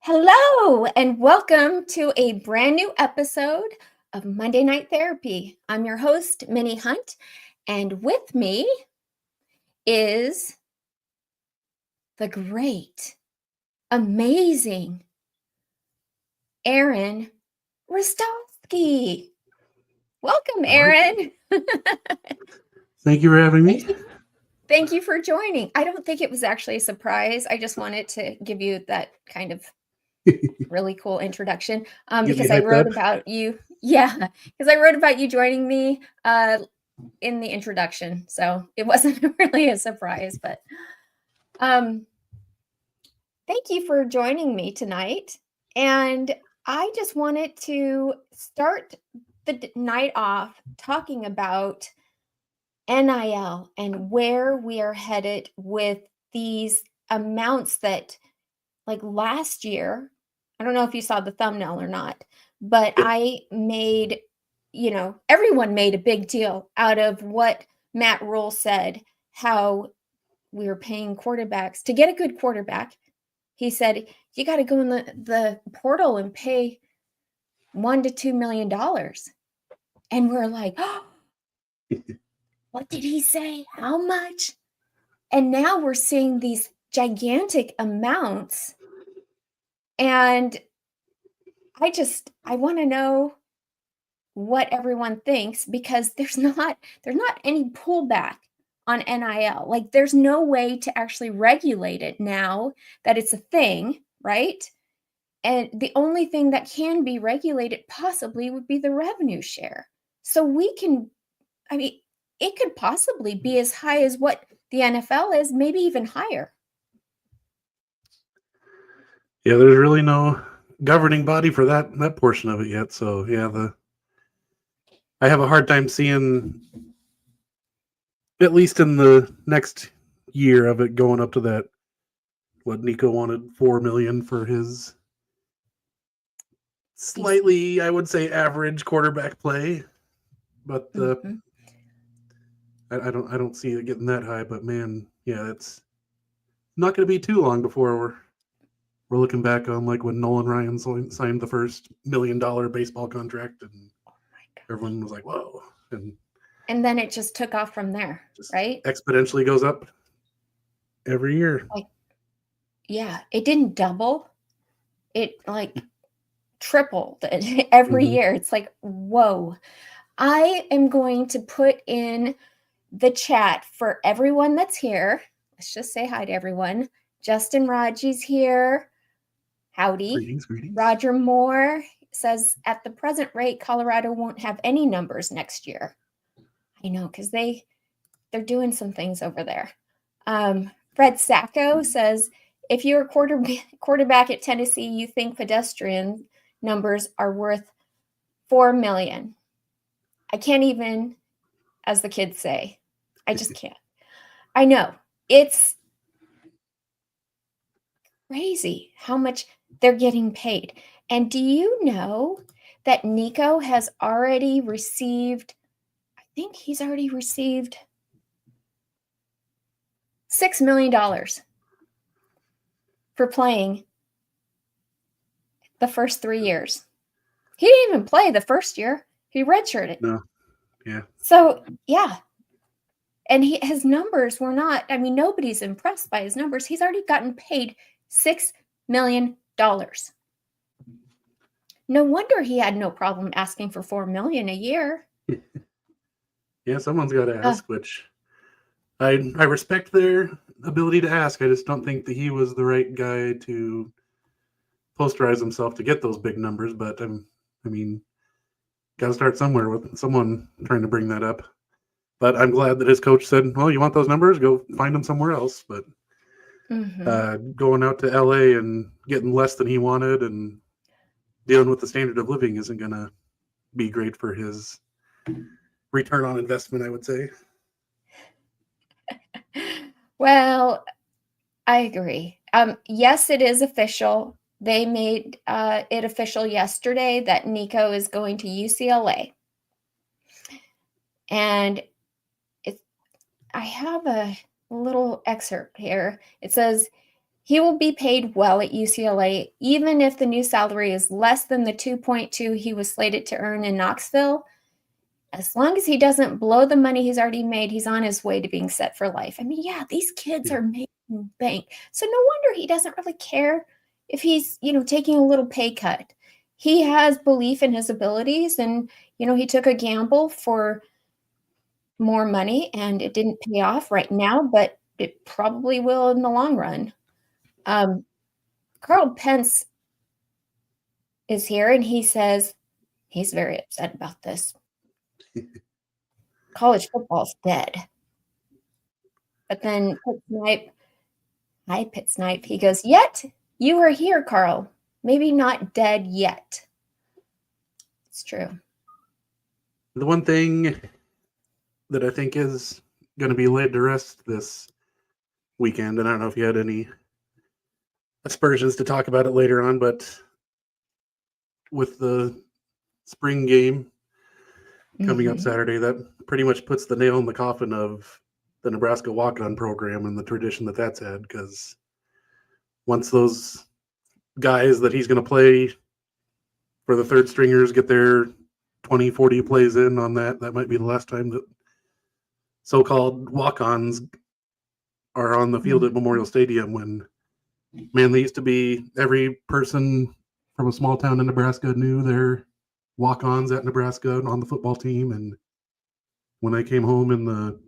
Hello, and welcome to a brand new episode of Monday Night Therapy. I'm your host, Minnie Hunt, and with me is the great, amazing Aaron Rastovski. Welcome, Aaron. Thank you for having me. Thank you for joining. I don't think it was actually a surprise. I just wanted to give you that kind of really cool introduction because I wrote about you. Yeah, because I wrote about you joining me in the introduction. So it wasn't really a surprise, but thank you for joining me tonight. And I just wanted to start the night off talking about NIL and where we are headed with these amounts that, like last year, I don't know if you saw the thumbnail or not, but I made, everyone made a big deal out of what Matt Rhule said, how we were paying quarterbacks to get a good quarterback. He said, you got to go in the portal and pay $1 to $2 million. And we're like, oh, what did he say? How much? And now we're seeing these gigantic amounts. And I want to know what everyone thinks, because there's not any pullback on NIL. Like, there's no way to actually regulate it now that it's a thing, right? And the only thing that can be regulated possibly would be the revenue share. So it could possibly be as high as what the NFL is, maybe even higher. Yeah, there's really no governing body for that portion of it yet. So yeah, I have a hard time seeing, at least in the next year of it, going up to that. What Nico wanted, $4 million for his slightly, I would say, average quarterback play, but I don't see it getting that high. But man, yeah, it's not going to be too long before we're looking back on like when Nolan Ryan signed the first $1 million baseball contract, and everyone was like, "Whoa!" And then it just took off from there, right? Exponentially goes up every year. Yeah, it didn't double. It tripled every year. It's like, whoa. I am going to put in the chat for everyone that's here. Let's just say hi to everyone. Justin Raji's here. Howdy. Greetings. Roger Moore says, at the present rate, Colorado won't have any numbers next year. I know, because they're doing some things over there. Fred Sacco says, if you're a quarterback at Tennessee, you think pedestrian numbers are worth $4 million. I can't even, as the kids say. I just can't. I know. It's crazy how much they're getting paid. And do you know that Nico has already received, I think he's already received $6 million for playing the first 3 years. He didn't even play the first year. He redshirted. No. Yeah. So, yeah. And his numbers were not, nobody's impressed by his numbers. He's already gotten paid $6 million. No wonder he had no problem asking for $4 million a year. Yeah, someone's got to ask, which I respect their ability to ask. I just don't think that he was the right guy to posterize himself to get those big numbers. But got to start somewhere with someone trying to bring that up. But I'm glad that his coach said, well, you want those numbers? Go find them somewhere else. But going out to LA and getting less than he wanted and dealing with the standard of living isn't going to be great for his return on investment, I would say. Well, I agree. Yes, it is official. They made it official yesterday that Nico is going to UCLA. And I have a little excerpt here. It says, He will be paid well at UCLA, even if the new salary is less than the 2.2 he was slated to earn in Knoxville. As long as he doesn't blow the money he's already made, he's on his way to being set for life. I mean, yeah, these kids are making bank. So no wonder he doesn't really care if he's, taking a little pay cut. He has belief in his abilities, and, he took a gamble for more money, and it didn't pay off right now, but it probably will in the long run. Carl Pence is here, and he says he's very upset about this. College football's dead. But then Pit Snipe, he goes, "Yet you are here, Carl. Maybe not dead yet." It's true. The one thing that I think is going to be laid to rest this weekend, and I don't know if you had any aspersions to talk about it later on, but with the spring game coming up Saturday, that pretty much puts the nail in the coffin of the Nebraska walk-on program and the tradition that that's had, because once those guys that he's going to play for the third stringers get their 20, 40 plays in on that might be the last time that so-called walk-ons are on the field at Memorial Stadium, when, man, they used to be every person from a small town in Nebraska knew their walk-ons at Nebraska on the football team. And when they came home in the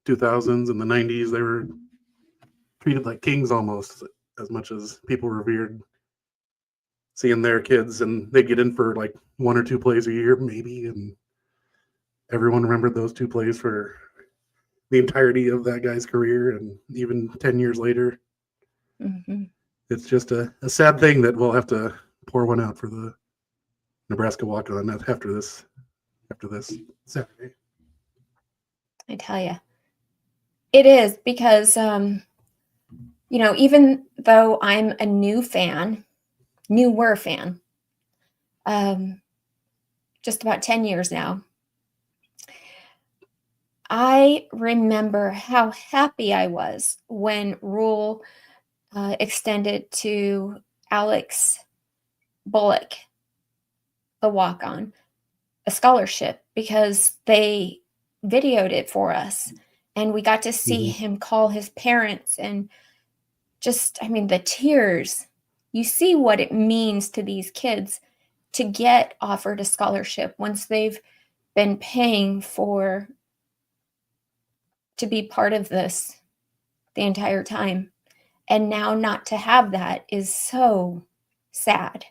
2000s and the 90s, they were treated like kings almost, as much as people revered seeing their kids, and they'd get in for like 1 or 2 plays a year maybe, and everyone remembered those 2 plays for the entirety of that guy's career. And even 10 years later, it's just a sad thing that we'll have to pour one out for the Nebraska walk-on after this Saturday. I tell you, it is, because even though I'm a newer fan, just about 10 years now, I remember how happy I was when Rhule extended to Alex Bullock, the walk-on, a scholarship, because they videoed it for us, and we got to see him call his parents, and just, the tears. You see what it means to these kids to get offered a scholarship once they've been paying to be part of this the entire time. And now not to have that is so sad.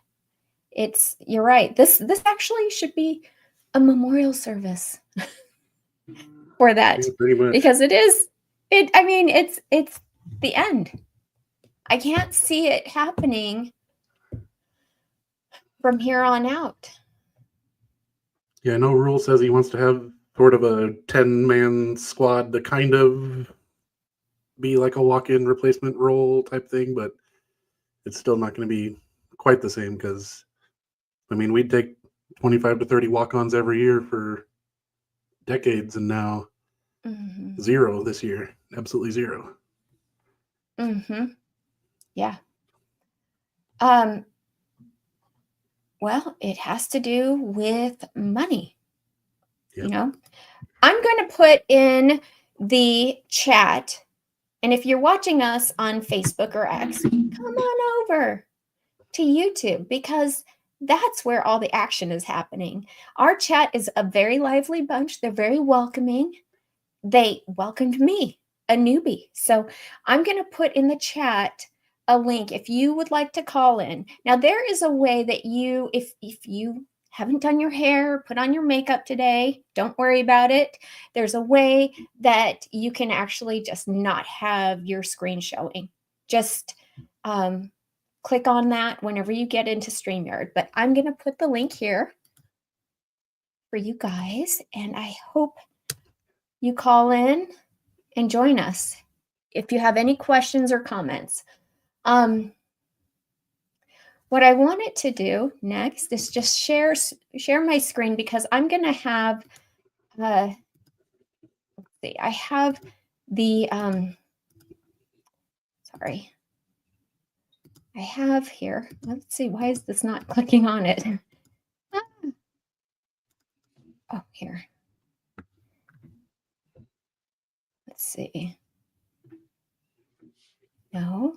You're right. This actually should be a memorial service for that, because it's the end. I can't see it happening from here on out. Yeah, I know Rhule says he wants to have sort of a 10-man squad to kind of be like a walk-in replacement role type thing, but it's still not going to be quite the same, because, we'd take 25 to 30 walk-ons every year for decades, and now zero this year. Absolutely zero. Yeah. Well, it has to do with money. Yep. I'm going to put in the chat, and if you're watching us on Facebook or X, come on over to YouTube, because that's where all the action is happening. Our chat is a very lively bunch. They're very welcoming. They welcomed me, a newbie. So I'm going to put in the chat a link if you would like to call in. Now, there is a way that you, if you haven't done your hair, put on your makeup today, don't worry about it. There's a way that you can actually just not have your screen showing. Just click on that whenever you get into StreamYard. But I'm going to put the link here for you guys, and I hope you call in and join us if you have any questions or comments. What I wanted to do next is just share my screen, because I'm going to have, let's see, I have the, sorry, I have here. Let's see. Why is this not clicking on it? Oh, here. Let's see. No.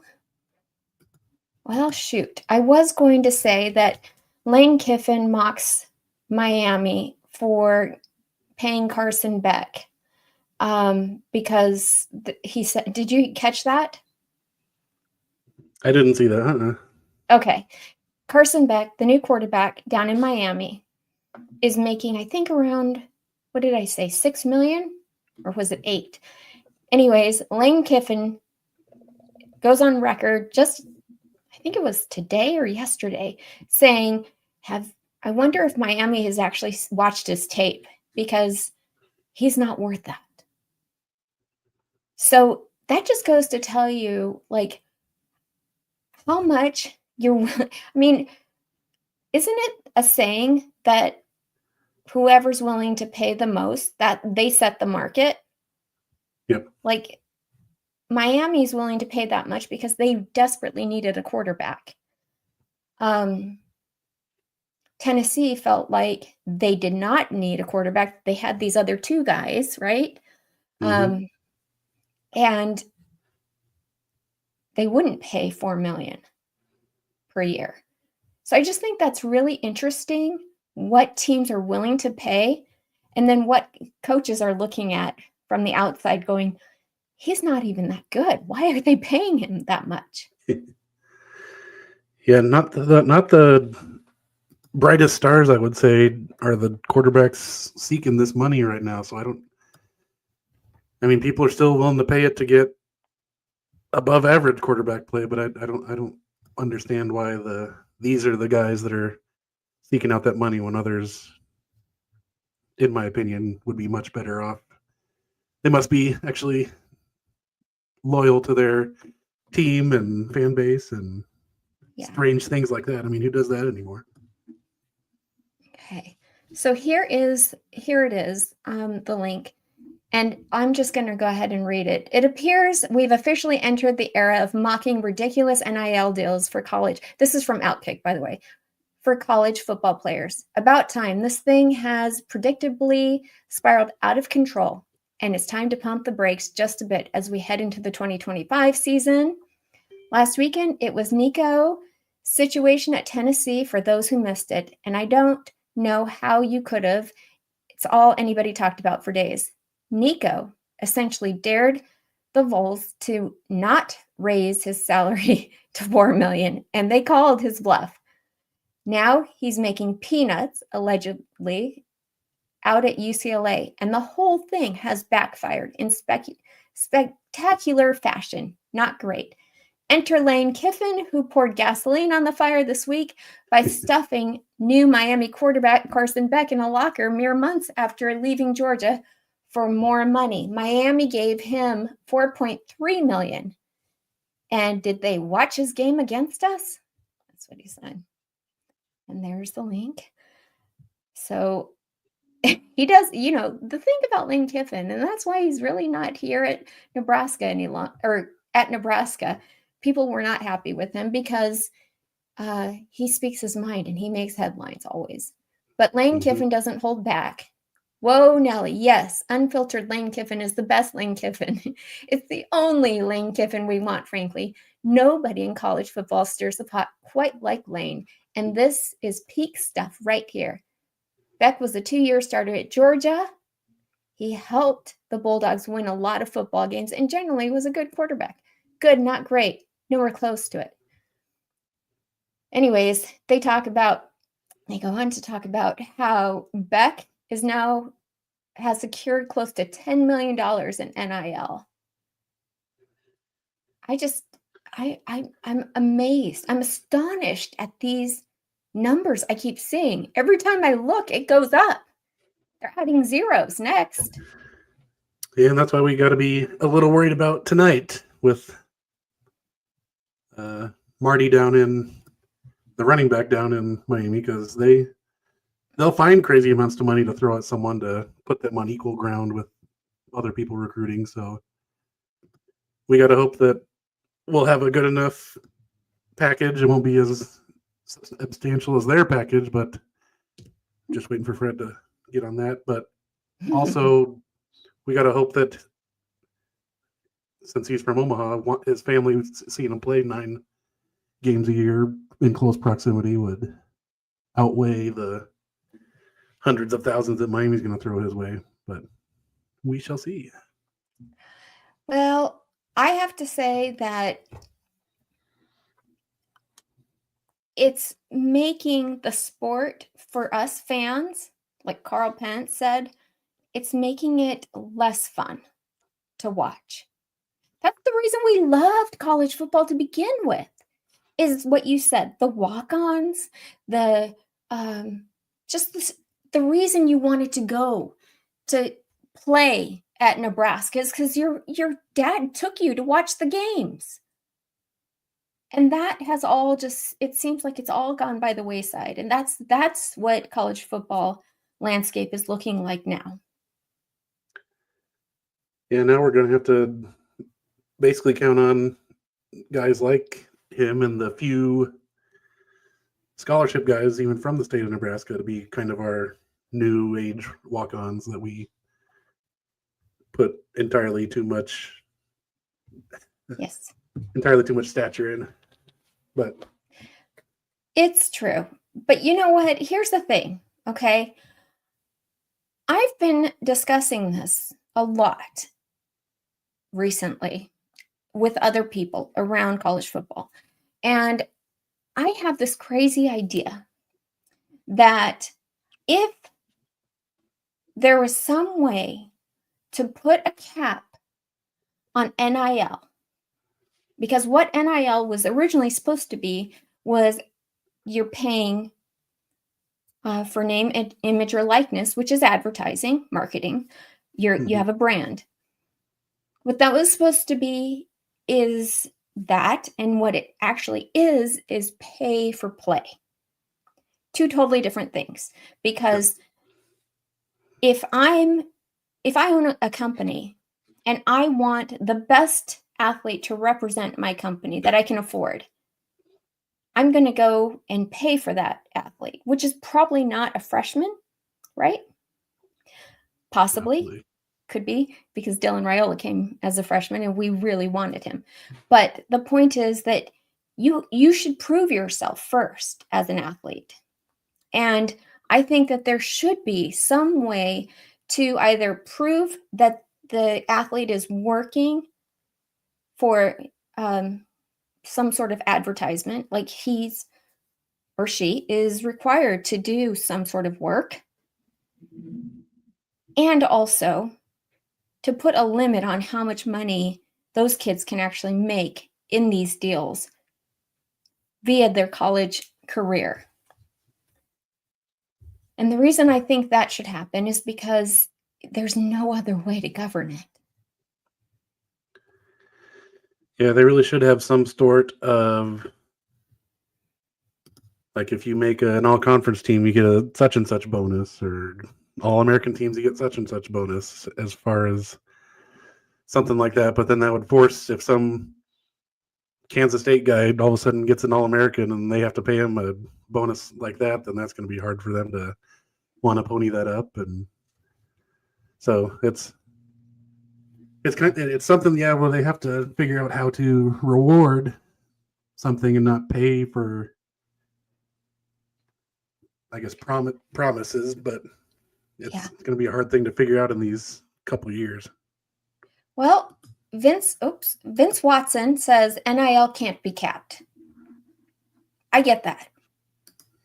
Well, shoot. I was going to say that Lane Kiffin mocks Miami for paying Carson Beck because he said, did you catch that? I didn't see that. Okay. Carson Beck, the new quarterback down in Miami, is making, I think, around, what did I say, 6 million? Or was it 8? Anyways, Lane Kiffin goes on record just, I think it was today or yesterday, saying, I wonder if Miami has actually watched his tape because he's not worth that. So that just goes to tell you, like, how much you're, I mean, isn't it a saying that whoever's willing to pay the most, that they set the market? Yep. Like, Miami's willing to pay that much because they desperately needed a quarterback. Tennessee felt like they did not need a quarterback. They had these other 2 guys, right? And they wouldn't pay $4 million per year. So I just think that's really interesting what teams are willing to pay and then what coaches are looking at from the outside going, he's not even that good. Why are they paying him that much? Yeah, not the brightest stars, I would say, are the quarterbacks seeking this money right now. So I mean, people are still willing to pay it to get above average quarterback play, but I don't understand why these are the guys that are seeking out that money when others, in my opinion, would be much better off. They must be actually loyal to their team and fan base and strange things like that. I mean, who does that anymore? Okay, so here it is, the link, and I'm just going to go ahead and read it. It appears we've officially entered the era of mocking ridiculous NIL deals for college. This is from Outkick, by the way, for college football players. About time. This thing has predictably spiraled out of control, and it's time to pump the brakes just a bit as we head into the 2025 season. Last weekend, it was Nico situation at Tennessee for those who missed it, and I don't know how you could have. It's all anybody talked about for days. Nico essentially dared the Vols to not raise his salary to $4 million, and they called his bluff. Now he's making peanuts, allegedly, out at UCLA, and the whole thing has backfired in spectacular fashion. Not great. Enter Lane Kiffin, who poured gasoline on the fire this week by stuffing new Miami quarterback Carson Beck in a locker mere months after leaving Georgia for more money. Miami gave him $4.3 million. And did they watch his game against us? That's what he said. And there's the link. So he does, the thing about Lane Kiffin, and that's why he's really not here at Nebraska any longer, or at Nebraska. People were not happy with him because he speaks his mind and he makes headlines always. But Lane Kiffin doesn't hold back. Whoa, Nelly. Yes, unfiltered Lane Kiffin is the best Lane Kiffin. It's the only Lane Kiffin we want, frankly. Nobody in college football stirs the pot quite like Lane. And this is peak stuff right here. Beck was a 2-year starter at Georgia. He helped the Bulldogs win a lot of football games and generally was a good quarterback. Good, not great. Nowhere close to it. Anyways, they go on to talk about how Beck has secured close to $10 million in NIL. I'm amazed. I'm astonished at these numbers I keep seeing. Every time I look, it goes up. They're adding zeros next. Yeah, and that's why we got to be a little worried about tonight with Marty down in the running back down in Miami, because they'll find crazy amounts of money to throw at someone to put them on equal ground with other people recruiting. So we got to hope that we'll have a good enough package. It won't be as substantial as their package, but just waiting for Fred to get on that. But also, we got to hope that since he's from Omaha, his family seeing him play 9 games a year in close proximity would outweigh the hundreds of thousands that Miami's going to throw his way. But we shall see. Well, I have to say that it's making the sport for us fans, like Carl Pence said, it's making it less fun to watch. That's the reason we loved college football to begin with, is what you said, the walk-ons, the reason you wanted to go to play at Nebraska is because your dad took you to watch the games. And that has all it seems like it's all gone by the wayside. And that's what college football landscape is looking like now. Yeah, now we're going to have to basically count on guys like him and the few scholarship guys, even from the state of Nebraska, to be kind of our new age walk-ons that we put entirely too much stature in. But it's true. But you know what? Here's the thing, okay? I've been discussing this a lot recently with other people around college football. And I have this crazy idea that if there was some way to put a cap on NIL, because what NIL was originally supposed to be was you're paying for name, image, or likeness, which is advertising, marketing. You have a brand. What that was supposed to be is that, and what it actually is pay for play. 2 totally different things. Because if I own a company and I want the best athlete to represent my company that I can afford, I'm going to go and pay for that athlete, which is probably not a freshman, right? Possibly. Could be, because Dylan Raiola came as a freshman and we really wanted him. But the point is that you should prove yourself first as an athlete. And I think that there should be some way to either prove that the athlete is working for some sort of advertisement, like he's or she is required to do some sort of work, and also to put a limit on how much money those kids can actually make in these deals via their college career. And the reason I think that should happen is because there's no other way to govern it. Yeah, they really should have some sort of, like, if you make an all-conference team, you get a such and such bonus, or all-American teams, you get such and such bonus, as far as something like that. But then that would force, if some Kansas State guy all of a sudden gets an All-American and they have to pay him a bonus like that, then that's going to be hard for them to want to pony that up. And so it's something, yeah, where they have to figure out how to reward something and not pay for, I guess, promises. But it's going to be a hard thing to figure out in these couple of years. Well, Vince Watson says NIL can't be capped. I get that.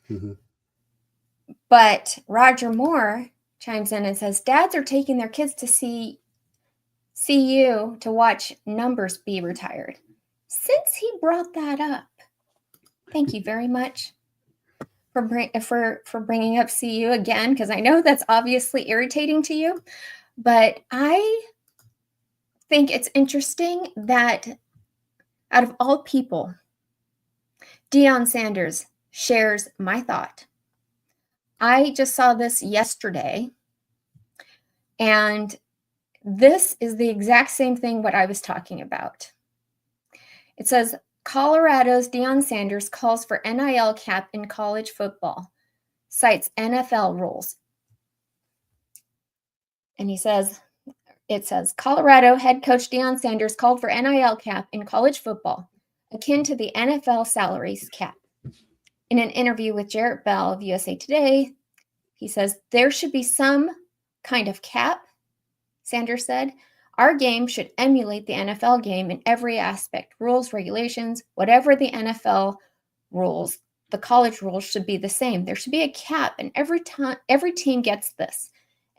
Mm-hmm. But Roger Moore chimes in and says dads are taking their kids to see CU to watch numbers be retired. Since he brought that up, thank you very much for bringing up CU again, because I know that's obviously irritating to you. But I think it's interesting that out of all people, Deion Sanders shares my thought. I just saw this yesterday, and this is the exact same thing what I was talking about. It says, Colorado's Deion Sanders calls for NIL cap in college football, cites NFL rules. And it says, Colorado head coach Deion Sanders called for NIL cap in college football, akin to the NFL salaries cap. In an interview with Jarrett Bell of USA Today, he says, there should be some kind of cap, Sanders said. Our game should emulate the NFL game in every aspect, rules, regulations, whatever the NFL rules, the college rules should be the same. There should be a cap, and every team gets this,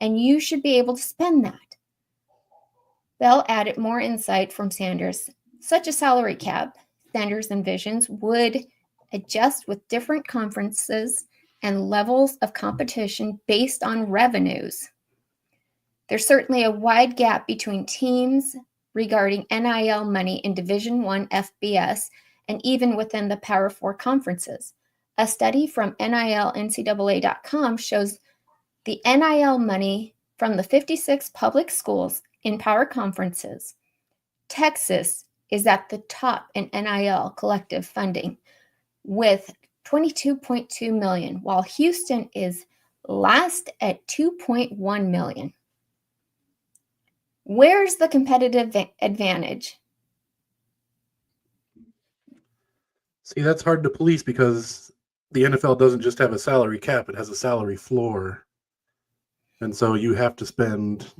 and you should be able to spend that. Bell added more insight from Sanders. Such a salary cap, Sanders envisions, would adjust with different conferences and levels of competition based on revenues. There's certainly a wide gap between teams regarding NIL money in Division I FBS and even within the Power 4 conferences. A study from NILNCAA.com shows the NIL money from the 56 public schools in power conferences. Texas is at the top in NIL collective funding with $22.2 million, while Houston is last at $2.1 million. Where's the competitive advantage? See, that's hard to police because the NFL doesn't just have a salary cap, it has a salary floor. And so you have to spend,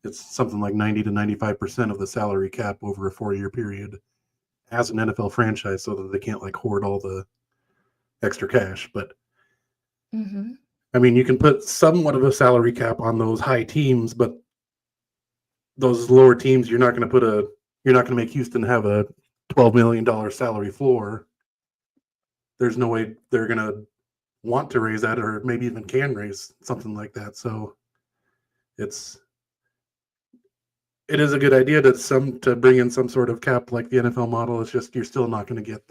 it's something like 90 to 95% of the salary cap over a 4-year period as an NFL franchise so that they can't like hoard all the extra cash. But I mean, you can put somewhat of a salary cap on those high teams, but those lower teams, you're not going to make Houston have a $12 million salary floor. There's no way they're going to want to raise that, or maybe even can raise something like that. So it is a good idea to bring in some sort of cap like the NFL model. It's just, you're still not going to get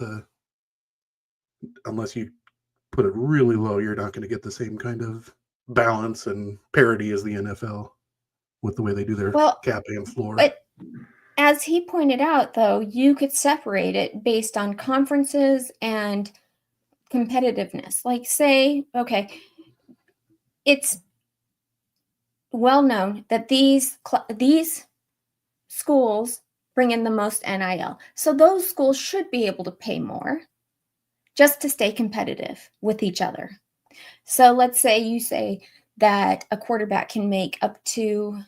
unless you put it really low, you're not going to get the same kind of balance and parity as the NFL with the way they do their cap and floor. But as he pointed out, though, you could separate it based on conferences and competitiveness. Like, say, okay, it's well known that these schools bring in the most NIL. So those schools should be able to pay more just to stay competitive with each other. So let's say you say that a quarterback can make up to,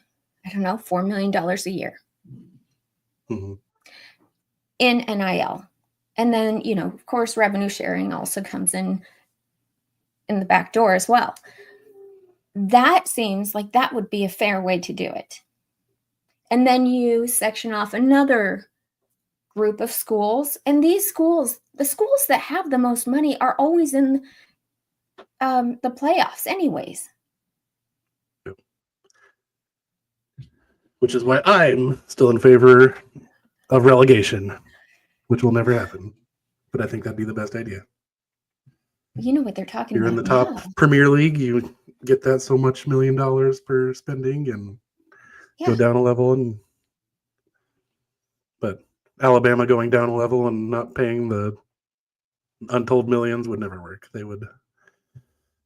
I don't know, $4 million a year in NIL. And then, of course, revenue sharing also comes in the back door as well. That seems like that would be a fair way to do it. And then you section off another group of schools. And these schools, the schools that have the most money, are always in the playoffs anyways. Yep. Which is why I'm still in favor of relegation, which will never happen. But I think that'd be the best idea. You know what they're talking You're about. You're in the top Premier League, you get that so much $1 million per spending and go down a level. But Alabama going down a level and not paying the untold millions would never work.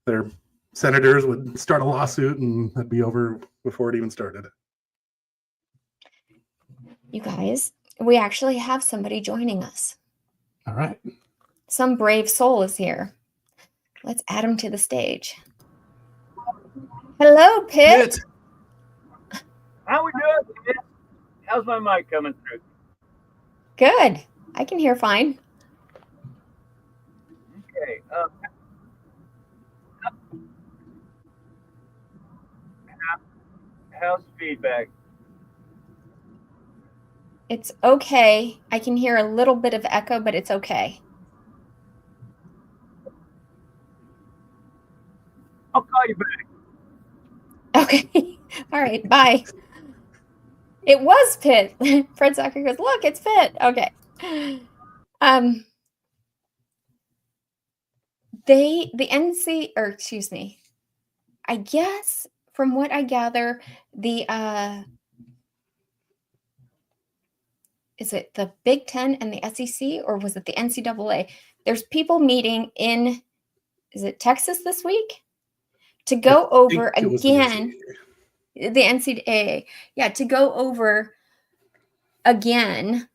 Their senators would start a lawsuit and that'd be over before it even started. You guys, we actually have somebody joining us. All right. Some brave soul is here. Let's add him to the stage. Hello, Pitt. How we doing, Pitt? How's my mic coming through? Good. I can hear fine. Okay. How's feedback? It's okay. I can hear a little bit of echo, but it's okay. I'll call you back. Okay. All right. Bye. It was Pitt. Fred Zucker goes, look, it's Pitt. Okay. I guess from what I gather, is it the Big Ten and the SEC, or was it the NCAA? There's people meeting in, is it Texas this week? To go over again, the NCAA. Yeah, to go over again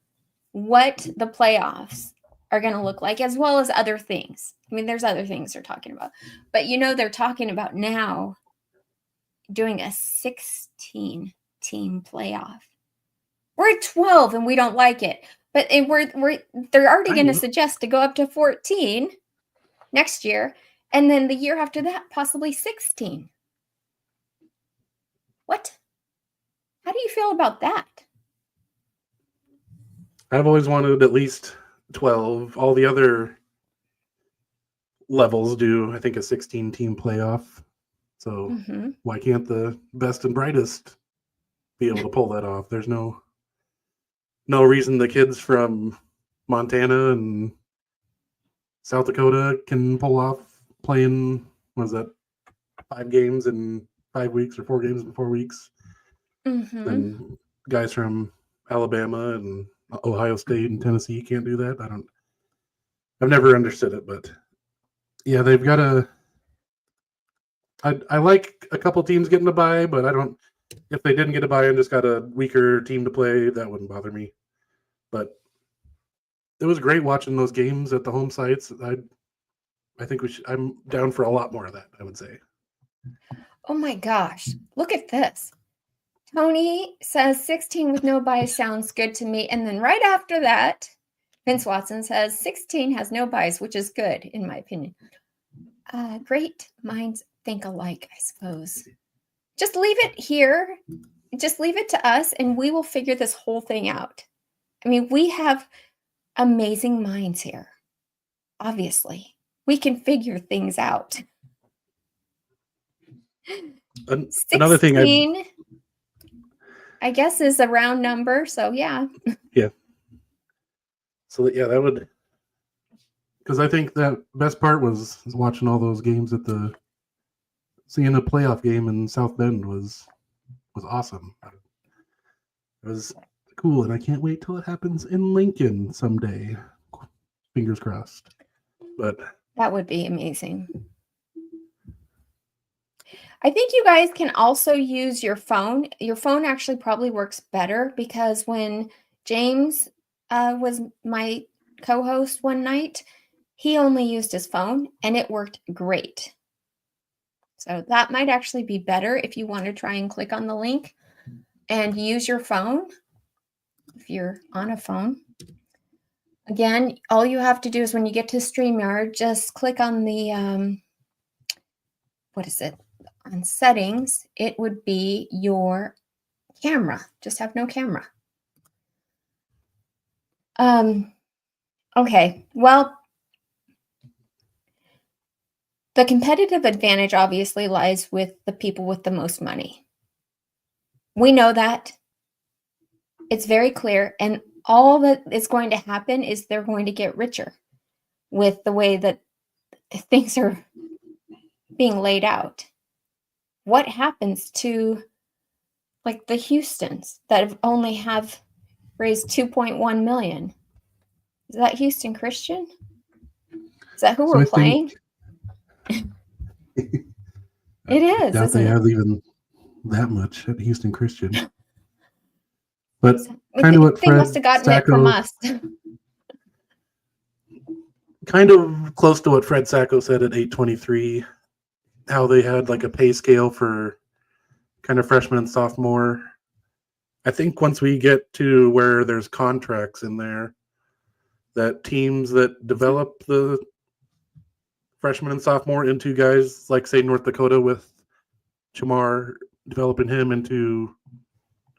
what the playoffs are going to look like, as well as other things. I mean, there's other things they're talking about. But, they're talking about now doing a 16-team playoff. We're at 12 and we don't like it. But they're already going to suggest to go up to 14 next year. And then the year after that, possibly 16. What? How do you feel about that? I've always wanted at least 12. All the other levels do, I think, a 16-team playoff. So why can't the best and brightest be able to pull that off? There's no reason the kids from Montana and South Dakota can pull off playing, 5 games in 5 weeks or 4 games in 4 weeks. And guys from Alabama and Ohio State and Tennessee can't do that. I've never understood it, but yeah, they've got I like a couple teams getting a bye, but if they didn't get a bye and just got a weaker team to play, that wouldn't bother me. But it was great watching those games at the home sites. I think I'm down for a lot more of that, I would say. Oh my gosh. Look at this. Tony says 16 with no bias sounds good to me. And then right after that, Vince Watson says 16 has no bias, which is good, in my opinion. Great minds think alike, I suppose. Just leave it here. Just leave it to us, and we will figure this whole thing out. I mean, we have amazing minds here. Obviously, we can figure things out. Another thing I guess is a round number, so yeah. Yeah. So yeah, that would, because I think that best part was watching all those games seeing a playoff game in South Bend was awesome. It was cool, and I can't wait till it happens in Lincoln someday. Fingers crossed. But that would be amazing. I think you guys can also use your phone. Your phone actually probably works better, because when James was my co-host one night, he only used his phone and it worked great. So that might actually be better if you want to try and click on the link and use your phone. If you're on a phone. Again, all you have to do is when you get to StreamYard, just click on the, on settings. It would be your camera. Just have no camera. Okay, well, the competitive advantage obviously lies with the people with the most money. We know that. It's very clear. And all that is going to happen is they're going to get richer with the way that things are being laid out. What happens to like the Houstons that only have raised 2.1 million? Is that Houston Christian? Is that who we're playing? It is. Doubt they have even that much at Houston Christian. But kind of what they must have gotten it from us. Kind of close to what Fred Sacco said at 823, how they had like a pay scale for kind of freshman and sophomore. I think once we get to where there's contracts in there, that teams that develop the freshman and sophomore into guys like, say, North Dakota with Chamar, developing him into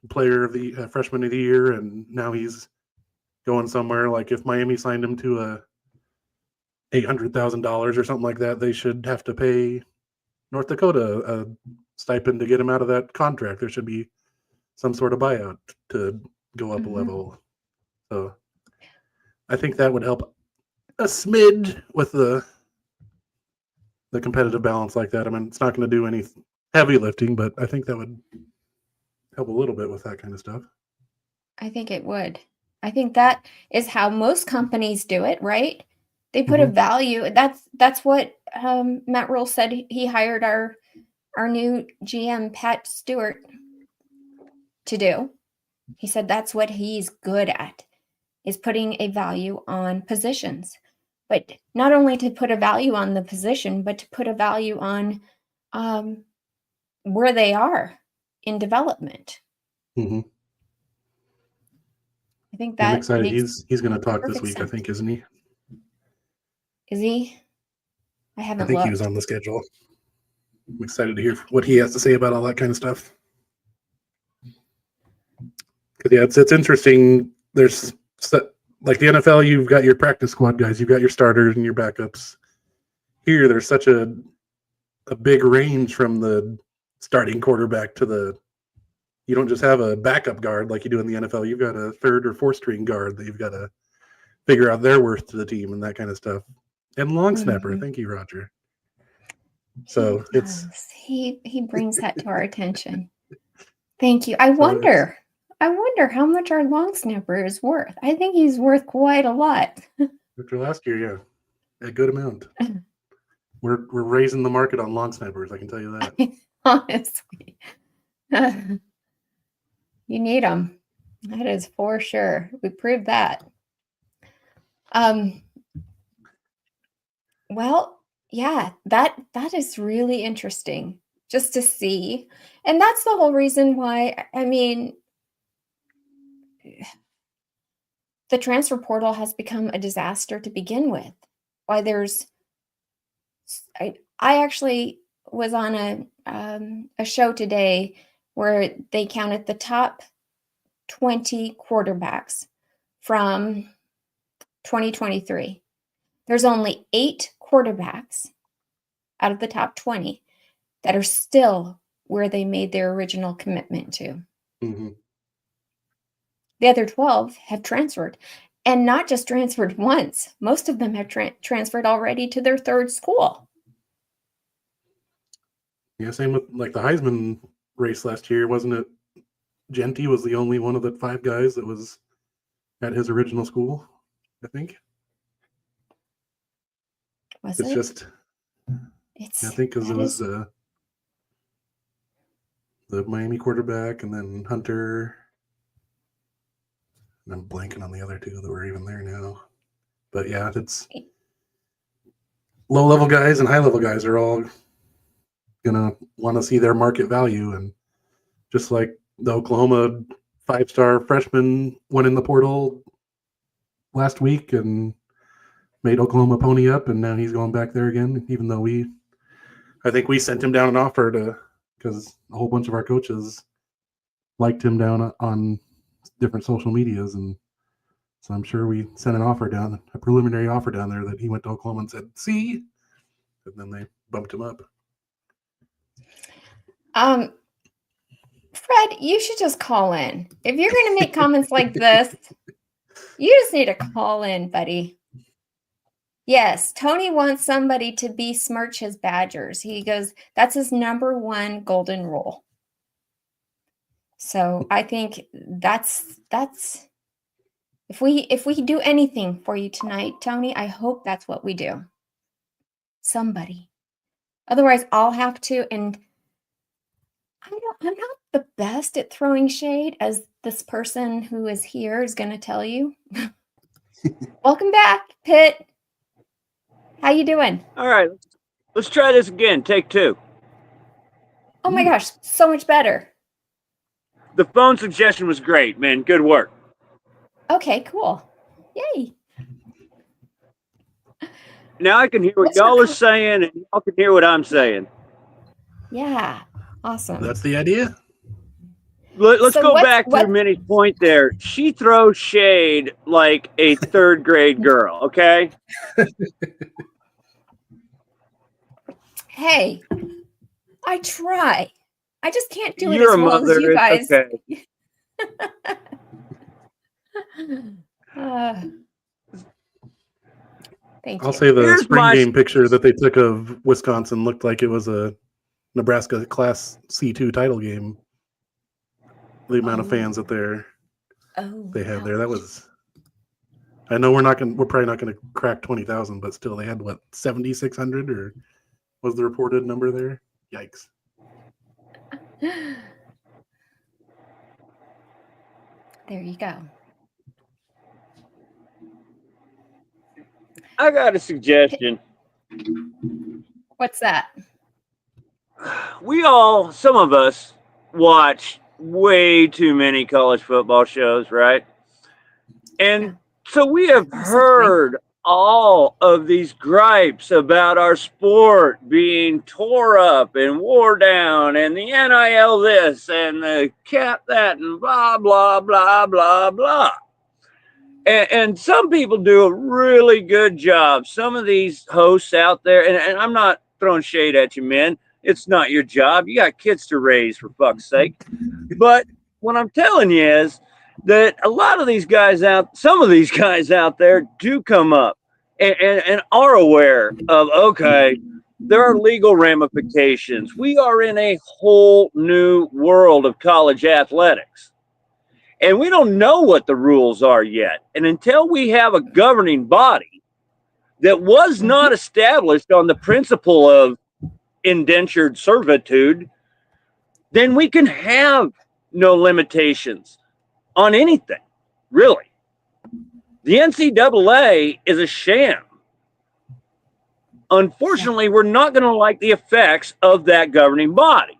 player of the freshman of the year, and now he's going somewhere. Like if Miami signed him to a $800,000 or something like that, they should have to pay North Dakota a stipend to get him out of that contract. There should be some sort of buyout to go up a level. So I think that would help a smidge with the competitive balance like that. I mean, it's not going to do any heavy lifting, but I think that would help a little bit with that kind of stuff. I think it would. I think that is how most companies do it, right? They put a value. That's what Matt Rhule said. He hired our new GM, Pat Stewart, to do. He said that's what he's good at, is putting a value on positions. But not only to put a value on the position, but to put a value on where they are in development. Mm-hmm. I think that I'm excited. He's going to talk this week, sense. I think, isn't he? Is he? I haven't I think looked. he was on the schedule. I'm excited to hear what he has to say about all that kind of stuff. Because yeah, it's interesting. There's like the NFL, you've got your practice squad guys, you've got your starters and your backups. Here, there's such a big range from the starting quarterback to the. You don't just have a backup guard like you do in the NFL. You've got a third or fourth string guard that you've got to figure out their worth to the team and that kind of stuff. And long snapper, thank you, Roger. So he brings that to our attention. Thank you. I wonder how much our long snapper is worth. I think he's worth quite a lot. After last year, yeah, a good amount. We're raising the market on long snappers. I can tell you that. Honestly, you need them. That is for sure. We proved that. Well, yeah, that is really interesting just to see. And that's the whole reason why, I mean, the transfer portal has become a disaster to begin with. Why I actually was on a show today where they counted the top 20 quarterbacks from 2023. There's only 8 quarterbacks out of the top 20 that are still where they made their original commitment to. Mm-hmm. The other 12 have transferred, and not just transferred once. Most of them have transferred already to their third school. Yeah, same with like the Heisman race last year. Wasn't it Genty was the only one of the 5 guys that was at his original school, I think. Was it? I think because it was the Miami quarterback and then Hunter. And I'm blanking on the other 2 that were even there now. But yeah, it's low-level guys and high-level guys are all going to want to see their market value. And just like the Oklahoma 5-star freshman went in the portal last week and made Oklahoma pony up, and now he's going back there again, even though I think we sent him down an offer because a whole bunch of our coaches liked him down on different social medias, and so I'm sure we sent a preliminary offer down there that he went to Oklahoma and said, see, and then they bumped him up. Fred, you should just call in. If you're going to make comments like this, you just need to call in, buddy. Yes, Tony wants somebody to besmirch his Badgers. He goes, that's his number 1 golden rule. So I think that's if we do anything for you tonight, Tony, I hope that's what we do. Somebody. Otherwise, I'll have to, and I'm not the best at throwing shade, as this person who is here is going to tell you. Welcome back, Pitt. How you doing? All right, let's try this again. Take 2. Oh my gosh, so much better. The phone suggestion was great, man. Good work. Okay, cool. Yay. Now I can hear what y'all are saying, and y'all can hear what I'm saying. Yeah, awesome. That's the idea. Let's go back to Minnie's point there. She throws shade like a 3rd grade girl, okay? Hey, I try. I just can't do it as well as you guys. Okay. Thank you. I'll say the spring game picture that they took of Wisconsin looked like it was a Nebraska Class C2 title game. The amount of fans that they had there, that was I know we're probably not gonna crack 20,000, but still, they had what 7,600 or was the reported number there? Yikes! There you go. I got a suggestion. What's that? Some of us watch way too many college football shows, right? And so we have heard all of these gripes about our sport being tore up and wore down and the NIL this and the cap that and blah, blah, blah, blah, blah. And some people do a really good job. Some of these hosts out there, and I'm not throwing shade at you, men. It's not your job. You got kids to raise, for fuck's sake. But what I'm telling you is that a lot of these guys some of these guys out there do come up and are aware of, okay, there are legal ramifications. We are in a whole new world of college athletics. And we don't know what the rules are yet. And until we have a governing body that was not established on the principle of indentured servitude, then we can have no limitations on anything, really. The NCAA is a sham. Unfortunately, we're not going to like the effects of that governing body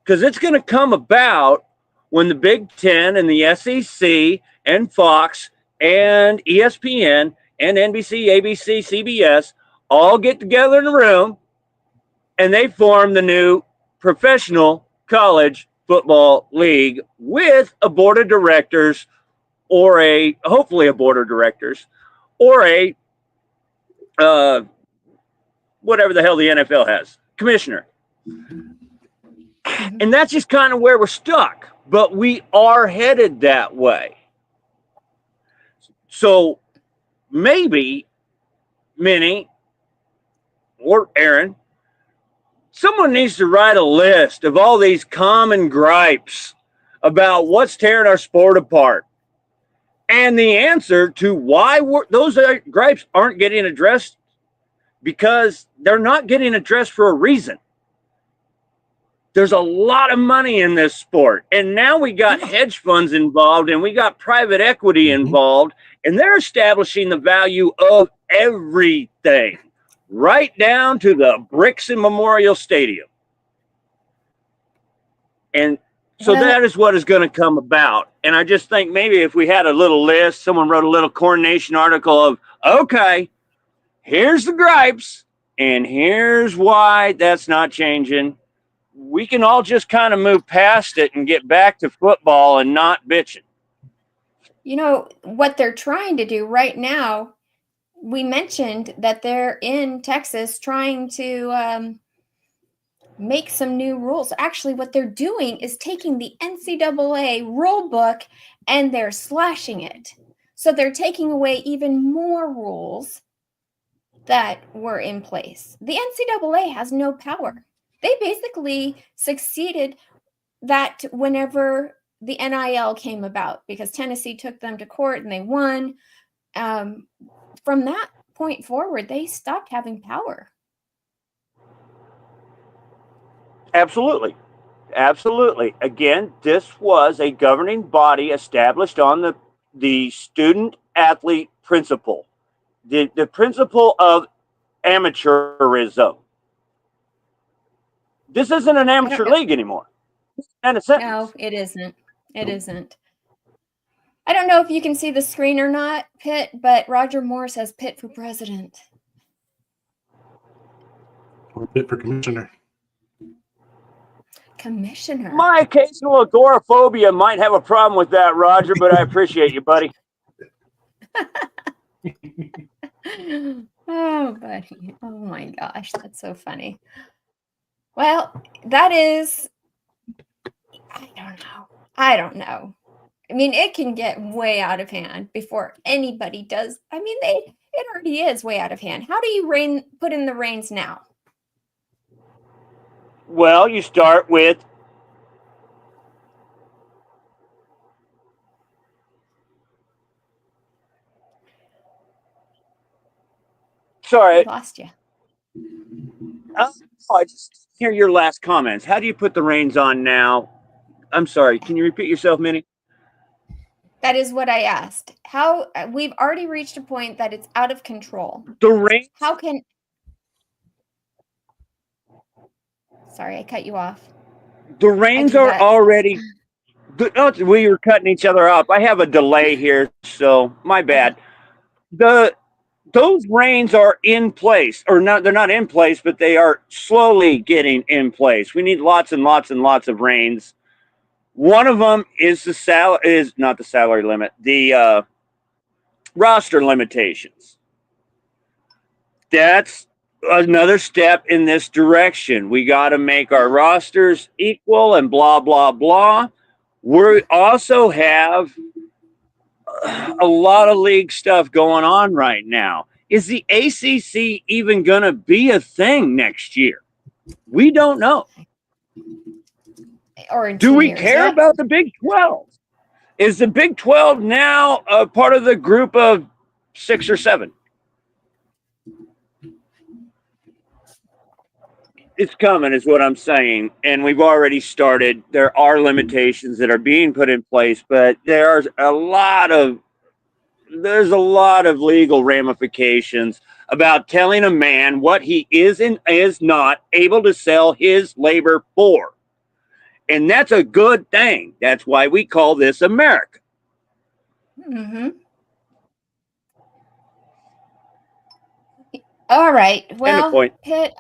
because it's going to come about when the Big Ten and the SEC and Fox and ESPN and NBC, ABC, CBS all get together in a room and they form the new professional college football league with a board of directors or hopefully a board of directors or whatever the hell the NFL has, commissioner. And that's just kind of where we're stuck. But we are headed that way. So maybe, Minnie or Aaron, someone needs to write a list of all these common gripes about what's tearing our sport apart. And the answer to why those gripes aren't getting addressed, because they're not getting addressed for a reason. There's a lot of money in this sport. And now we got hedge funds involved and we got private equity involved, and they're establishing the value of everything, right down to the bricks in Memorial Stadium. And so that is what is going to come about. And I just think maybe if we had a little list, someone wrote a little coronation article of, okay, here's the gripes and here's why that's not changing. We can all just kind of move past it and get back to football and not bitching. You know, what they're trying to do right now, we mentioned that they're in Texas trying to make some new rules. Actually, what they're doing is taking the NCAA rule book and they're slashing it. So they're taking away even more rules that were in place. The NCAA has no power. They basically succeeded that whenever the NIL came about, because Tennessee took them to court and they won. From that point forward, they stopped having power. Absolutely. Absolutely. Again, this was a governing body established on the student athlete principle, the principle of amateurism. This isn't an amateur league anymore. No, it isn't. It isn't. I don't know if you can see the screen or not, Pitt, but Roger Moore says Pitt for president. Or Pitt for commissioner. Commissioner. My occasional agoraphobia might have a problem with that, Roger, but I appreciate you, buddy. Oh, buddy. Oh, my gosh. That's so funny. Well, that is, I don't know. I mean, it can get way out of hand before anybody does. I mean, it already is way out of hand. How do you put in the reins now? Well, you start with Sorry. I lost you. I just hear your last comments. How do you put the reins on now? I'm sorry. Can you repeat yourself, Minnie? That is what I asked. How we've already reached a point that it's out of control. The reins. How can? Sorry, I cut you off. The reins are already. We were cutting each other off. I have a delay here, so my bad. Those reins are in place, or not? They're not in place, but they are slowly getting in place. We need lots and lots and lots of reins. One of them is not the salary limit, the roster limitations. That's another step in this direction. We got to make our rosters equal and blah, blah, blah. We also have a lot of league stuff going on right now. Is the ACC even going to be a thing next year? We don't know. Or do we care about the Big 12? Is the Big 12 now a part of the group of 6 or 7? It's coming, is what I'm saying, and we've already started. There are limitations that are being put in place, but there's a lot of legal ramifications about telling a man what he is and is not able to sell his labor for. And that's a good thing. That's why we call this America. Mm-hmm. All right. Well, Pitt,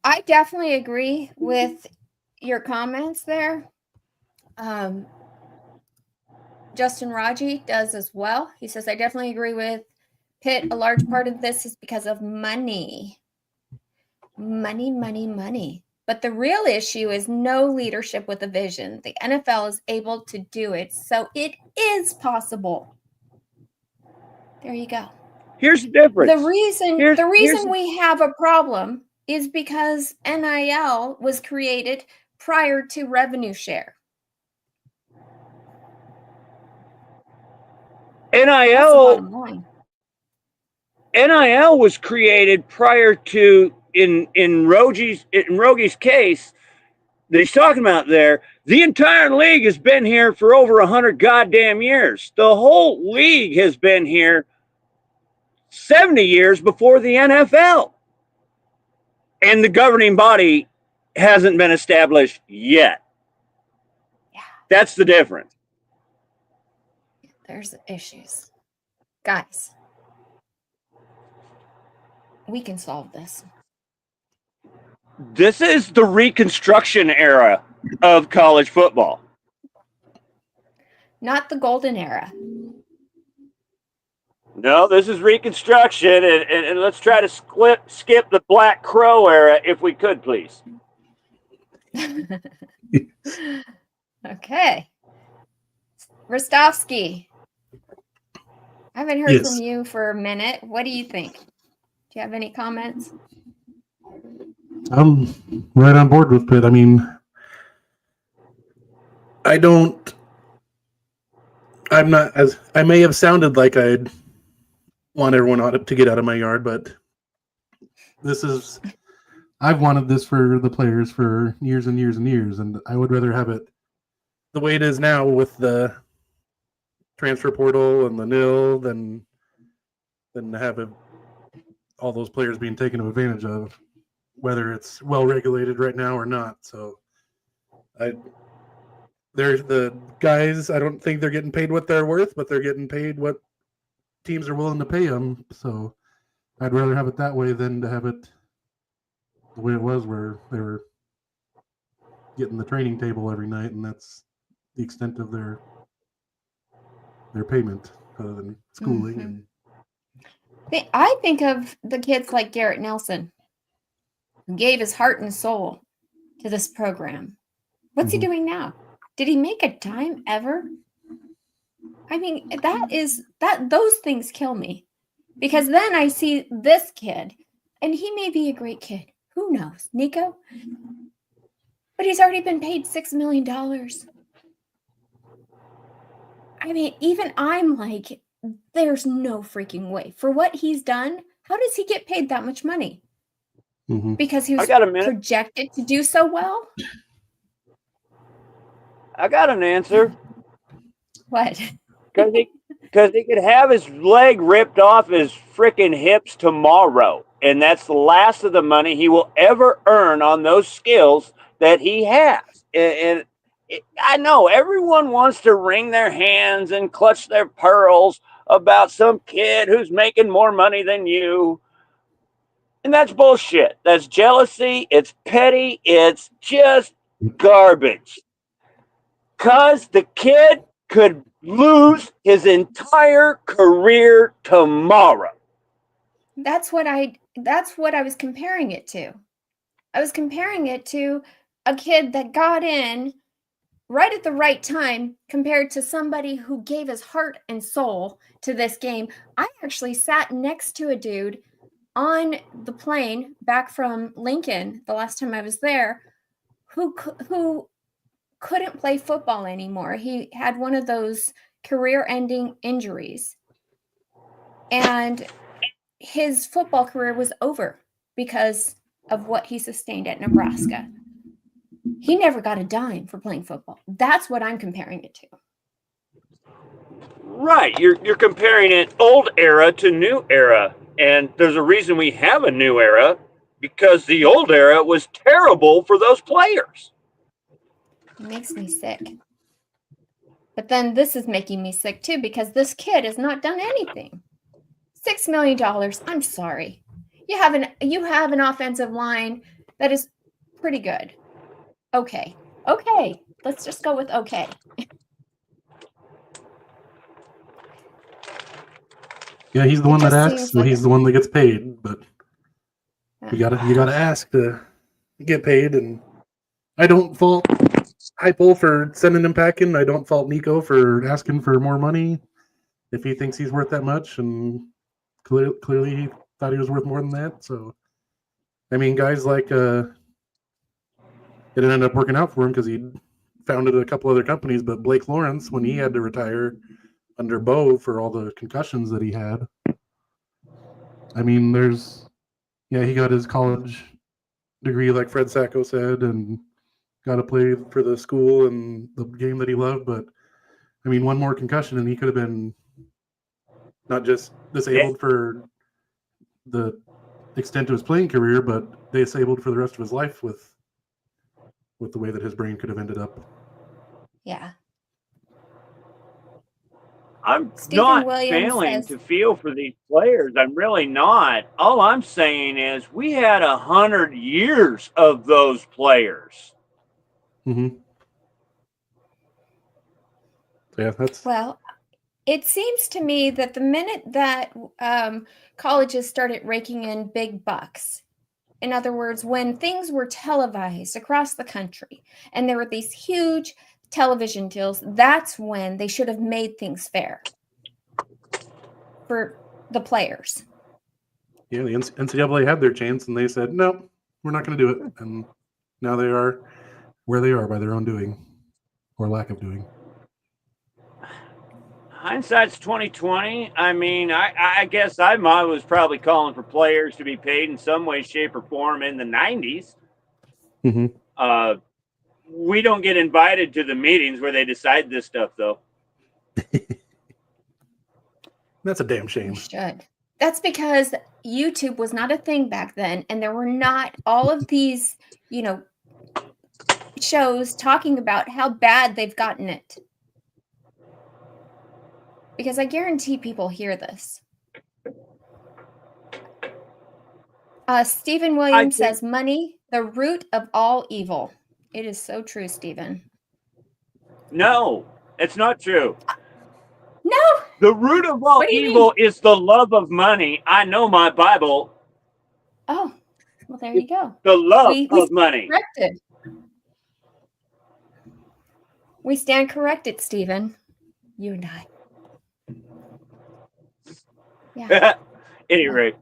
I definitely agree with your comments there. Justin Raji does as well. He says, I definitely agree with Pitt. A large part of this is because of money. Money, money, money. But the real issue is no leadership with a vision. The NFL is able to do it, so it is possible. There you go. Here's the difference. The reason we have a problem is because NIL was created prior to revenue share. NIL was created prior to, in Rogi's case that he's talking about there, the entire league has been here for over 100 goddamn years. The whole league has been here 70 years before the NFL. And the governing body hasn't been established yet. Yeah. That's the difference. There's issues. Guys, we can solve this. This is the Reconstruction era of college football. Not the golden era. No, this is Reconstruction, and let's try to skip the Black Crow era if we could, please. Okay. Rastovski, I haven't heard from you for a minute. What do you think? Do you have any comments? I'm right on board with Pitt. I mean, I may have sounded like I'd want everyone to get out of my yard, but I've wanted this for the players for years and years and years, and I would rather have it the way it is now with the transfer portal and the NIL than to have all those players being taken advantage of, whether it's well regulated right now or not. So the guys, I don't think they're getting paid what they're worth, but they're getting paid what teams are willing to pay them. So I'd rather have it that way than to have it the way it was, where they were getting the training table every night, and that's the extent of their payment, other than schooling. Mm-hmm. I think of the kids like Garrett Nelson, who gave his heart and soul to this program. What's he doing now? Did he make a dime ever? I mean, those things kill me, because then I see this kid, and he may be a great kid. Who knows, Nico? But he's already been paid $6 million. I mean, even I'm like, there's no freaking way. For what he's done, How does he get paid that much money? Mm-hmm. Because he was projected to do so well? I got an answer. What? Because he could have his leg ripped off his freaking hips tomorrow. And that's the last of the money he will ever earn on those skills that he has. And I know everyone wants to wring their hands and clutch their pearls about some kid who's making more money than you. And that's bullshit. That's jealousy. It's petty. It's just garbage. Because the kid could lose his entire career tomorrow. That's what I was comparing it to. I was comparing it to a kid that got in right at the right time compared to somebody who gave his heart and soul to this game. I actually sat next to a dude on the plane back from Lincoln the last time I was there who couldn't play football anymore. He had one of those career-ending injuries. And his football career was over because of what he sustained at Nebraska. He never got a dime for playing football. That's what I'm comparing it to. Right. You're comparing it old era to new era. And there's a reason we have a new era, because the old era was terrible for those players. It makes me sick. But then this is making me sick too, because this kid has not done anything. $6 million. I'm sorry. You have an offensive line that is pretty good. Okay. Let's just go with okay. Yeah, he's the one that asks, and he's the one that gets paid. But you gotta ask to get paid, and I don't fault Hypo for sending him packing. I don't fault Nico for asking for more money if he thinks he's worth that much, and clearly he thought he was worth more than that. So, I mean, guys like it ended up working out for him because he founded a couple other companies. But Blake Lawrence, when he had to retire under Bo for all the concussions that he had, I mean, he got his college degree, like Fred Sacco said, and got to play for the school and the game that he loved. But I mean, one more concussion and he could have been not just disabled for the extent of his playing career, but disabled for the rest of his life with the way that his brain could have ended up. Yeah. I'm not failing to feel for these players. I'm really not. All I'm saying is we had 100 years of those players. Mm-hmm. Yeah, well. It seems to me that the minute that colleges started raking in big bucks, in other words, when things were televised across the country and there were these huge television deals, that's when they should have made things fair for the players. Yeah, the NCAA had their chance and they said, no, we're not going to do it. And now they are where they are by their own doing or lack of doing. Hindsight's 2020. I mean, I guess I was probably calling for players to be paid in some way, shape, or form in the 90s. Mm-hmm. We don't get invited to the meetings where they decide this stuff, though. That's a damn shame. We should. That's because YouTube was not a thing back then, and there were not all of these, shows talking about how bad they've gotten it. Because I guarantee people hear this. Stephen Williams says, money, the root of all evil. It is so true, Stephen. No, it's not true. No. The root of all evil is the love of money. I know my Bible. Oh, well, there you go. The love of money. Corrected. We stand corrected, Stephen. You and I. Yeah. Any rate,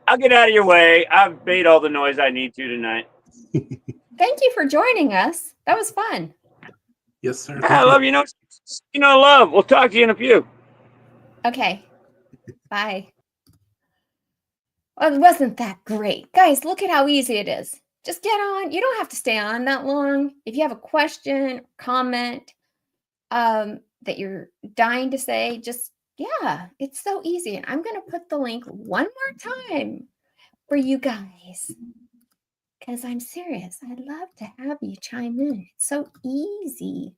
I'll get out of your way. I've made all the noise I need to tonight. Thank you for joining us. That was fun. Yes, sir. I love you. Love. We'll talk to you in a few. Okay. Bye. Well, it wasn't that great. Guys, look at how easy it is. Just get on. You don't have to stay on that long. If you have a question, comment that you're dying to say, just, yeah, it's so easy. And I'm going to put the link one more time for you guys. Because I'm serious. I'd love to have you chime in. It's so easy.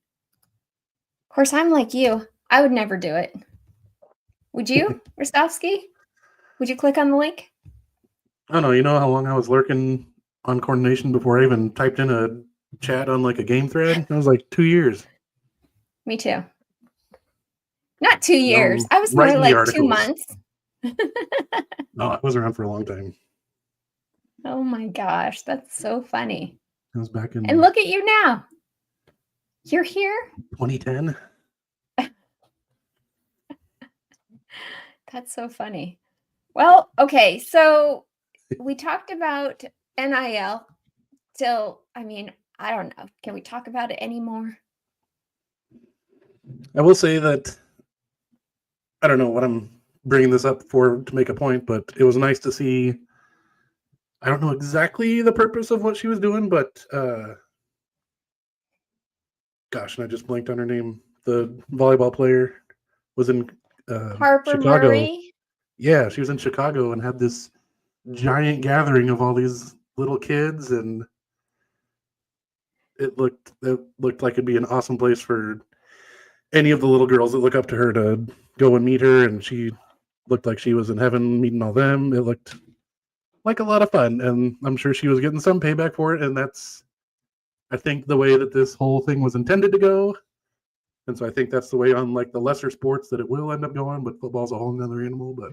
Of course, I'm like you. I would never do it. Would you, Rastovski? Would you click on the link? I don't know. You know how long I was lurking on coordination before I even typed in a chat on like a game thread? It was like 2 years. Me too. Not 2 years. I was more like 2 months. No, I was around for a long time. Oh my gosh, that's so funny. It was back in. And look at you now. You're here. 2010. That's so funny. Well, okay, so we talked about NIL till, I don't know. Can we talk about it anymore? I will say that I don't know what I'm bringing this up for to make a point, but it was nice to see. I don't know exactly the purpose of what she was doing, but gosh, and I just blanked on her name. The volleyball player was in Harper Chicago. Murray. Yeah, she was in Chicago and had this giant gathering of all these little kids, and it looked like it'd be an awesome place for any of the little girls that look up to her to go and meet her, and she looked like she was in heaven meeting all them. It looked like a lot of fun, and I'm sure she was getting some payback for it, and that's, I think, the way that this whole thing was intended to go. And so I think that's the way on like the lesser sports that it will end up going, but football's a whole nother animal. But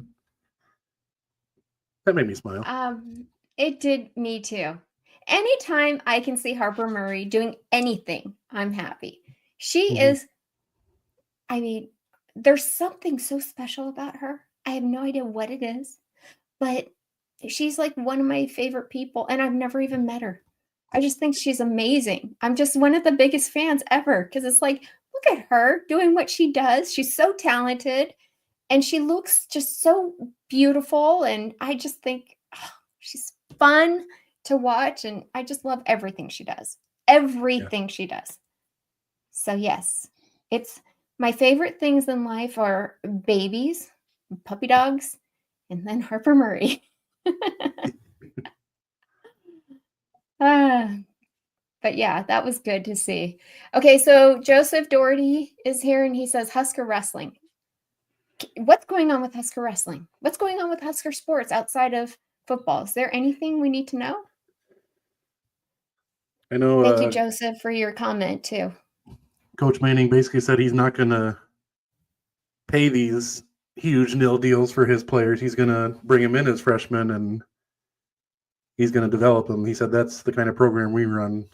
that made me smile. It did me too. Anytime I can see Harper Murray doing anything, I'm happy. She is, there's something so special about her. I have no idea what it is, but she's like one of my favorite people, and I've never even met her. I just think she's amazing. I'm just one of the biggest fans ever, because it's like, look at her doing what she does. She's so talented, and she looks just so beautiful, and I just think she's fun to watch, and I just love everything she does. Everything she does. So yes, it's my favorite things in life are babies, puppy dogs, and then Harper Murray. But yeah, that was good to see. Okay, so Joseph Doherty is here, and he says Husker wrestling. What's going on with Husker wrestling? What's going on with Husker sports outside of football? Is there anything we need to know? I know. Thank you, Joseph, for your comment too. Coach Manning basically said he's not going to pay these huge nil deals for his players. He's going to bring them in as freshmen, and he's going to develop them. He said that's the kind of program we run.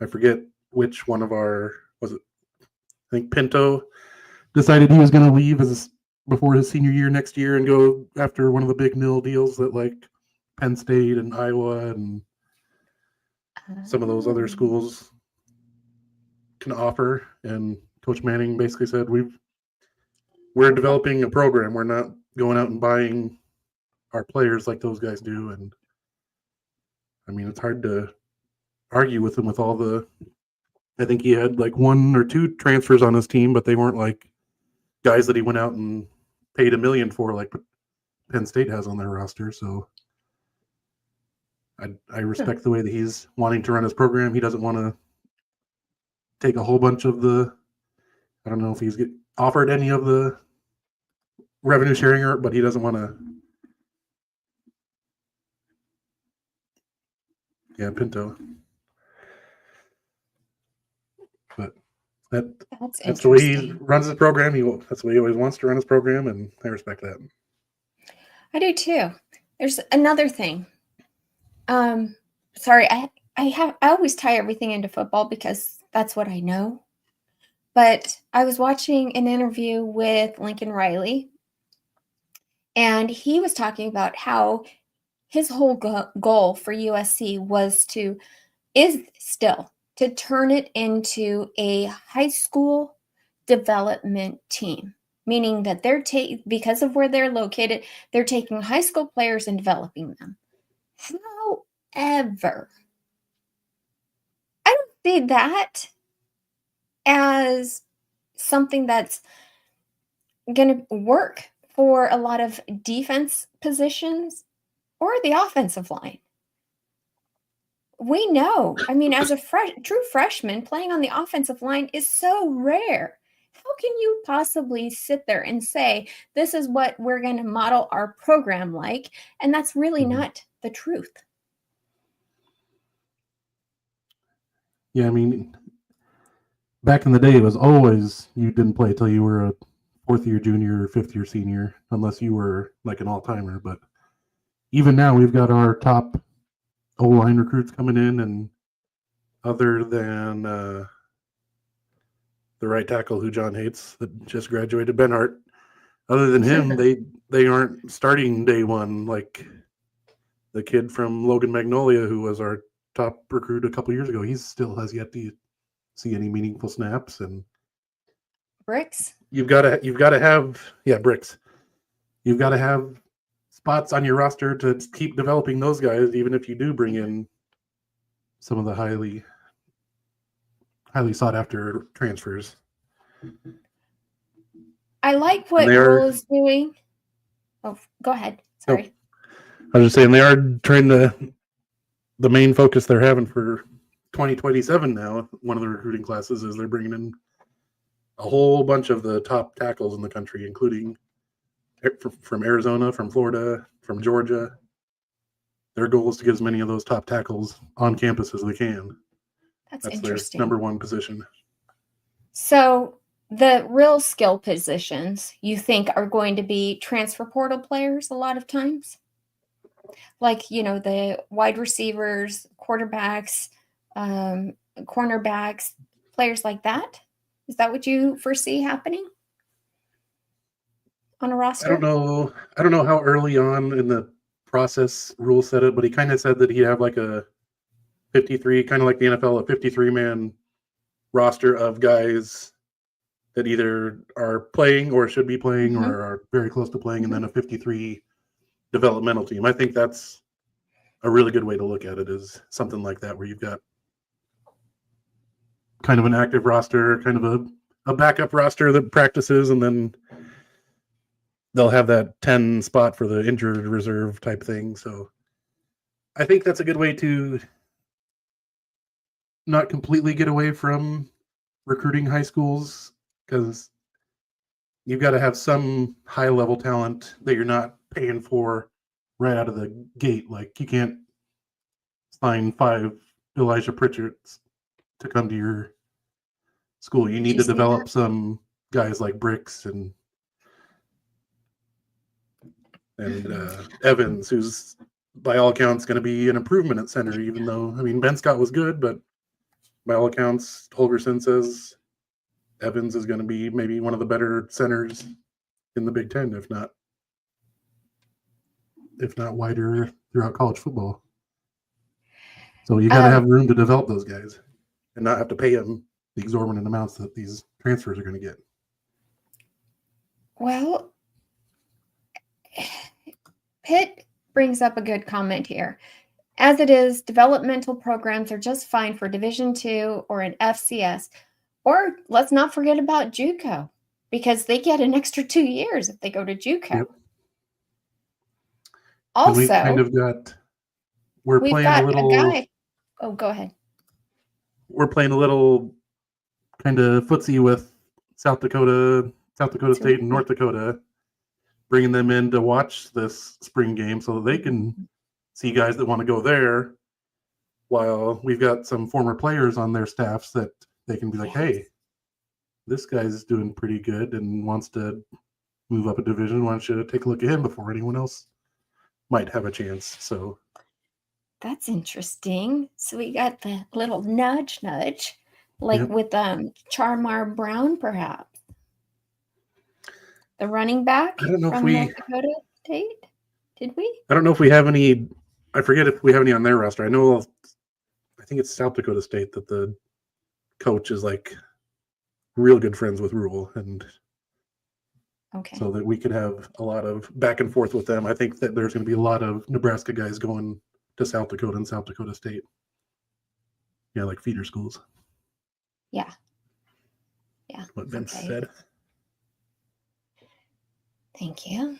I forget which one of our, was it, I think Pinto decided he was going to leave before his senior year next year and go after one of the big nil deals that like Penn State and Iowa and some of those other schools can offer. And Coach Manning basically said we're developing a program. We're not going out and buying our players like those guys do. And I mean, it's hard to argue with him with all the, I think he had like 1 or 2 transfers on his team, but they weren't like guys that he went out and paid $1 million for like Penn State has on their roster. So I respect the way that he's wanting to run his program. He doesn't want to take a whole bunch of the, I don't know if he's offered any of the revenue sharing, but he doesn't want to. Yeah, Pinto. But that's the way he runs his program. That's the way he always wants to run his program, and I respect that. I do too. There's another thing. Sorry, I always tie everything into football because that's what I know. But I was watching an interview with Lincoln Riley, and he was talking about how his whole goal for USC is still to turn it into a high school development team, meaning that because of where they're located, they're taking high school players and developing them. However, I don't see that as something that's going to work for a lot of defense positions or the offensive line. We know, I mean, as a true freshman, playing on the offensive line is so rare. How can you possibly sit there and say, this is what we're going to model our program like? And that's really not the truth. Yeah, I mean, back in the day, it was always you didn't play till you were a fourth-year junior or fifth-year senior, unless you were like an all-timer. But even now, we've got our top O-line recruits coming in, and other than the right tackle who John hates that just graduated, Ben Hart, other than him, they aren't starting day one like the kid from Logan Magnolia, who was our top recruit a couple years ago. He still has yet to see any meaningful snaps. And Bricks. You've got to have bricks. You've got to have spots on your roster to keep developing those guys, even if you do bring in some of the highly sought after transfers. I like what Rhule is doing. Oh, go ahead. Sorry. I was just saying they are trying to. The main focus they're having for 2027 now, one of the recruiting classes, is they're bringing in a whole bunch of the top tackles in the country, including from Arizona, from Florida, from Georgia. Their goal is to get as many of those top tackles on campus as they can. That's interesting. Their number one position. So the real skill positions you think are going to be transfer portal players a lot of times? Like, the wide receivers, quarterbacks, cornerbacks, players like that? Is that what you foresee happening on a roster? I don't know how early on in the process Rhule said it, but he kind of said that he'd have like a 53, kind of like the NFL, a 53-man roster of guys that either are playing or should be playing or are very close to playing, and then a 53 developmental team. I think that's a really good way to look at it, is something like that, where you've got kind of an active roster, kind of a backup roster that practices, and then they'll have that 10 spot for the injured reserve type thing. So I think that's a good way to not completely get away from recruiting high schools, because you've got to have some high level talent that you're not paying for right out of the gate. Like, you can't sign 5 Elijah Pritchards to come to your school. You need to develop some guys like Bricks and Evans, who's by all accounts going to be an improvement at center, even though, I mean, Ben Scott was good, but by all accounts, Holgerson says Evans is going to be maybe one of the better centers in the Big Ten, if not wider throughout college football. So you got to have room to develop those guys and not have to pay them the exorbitant amounts that these transfers are going to get. Well, Pitt brings up a good comment here. As it is, developmental programs are just fine for Division II or an FCS. Or let's not forget about JUCO, because they get an extra 2 years if they go to JUCO. Yep. Also, we've kind of got, we're playing a little. A guy. Oh, go ahead. We're playing a little kind of footsie with South Dakota State and North Dakota, bringing them in to watch this spring game so that they can see guys that want to go there, while we've got some former players on their staffs that they can be like, hey, this guy's doing pretty good and wants to move up a division. Why don't you take a look at him before anyone else might have a chance? So that's interesting. So we got the little nudge, like with Charmar Brown, perhaps. The running back from North Dakota State. Did we? I don't know if we have any. I forget if we have any on their roster. I think it's South Dakota State that the coach is like real good friends with Rhule, and Okay. So that we could have a lot of back and forth with them. I think that there's going to be a lot of Nebraska guys going to South Dakota and South Dakota State. Yeah, like feeder schools. Yeah. Yeah. What Vince said. Thank you.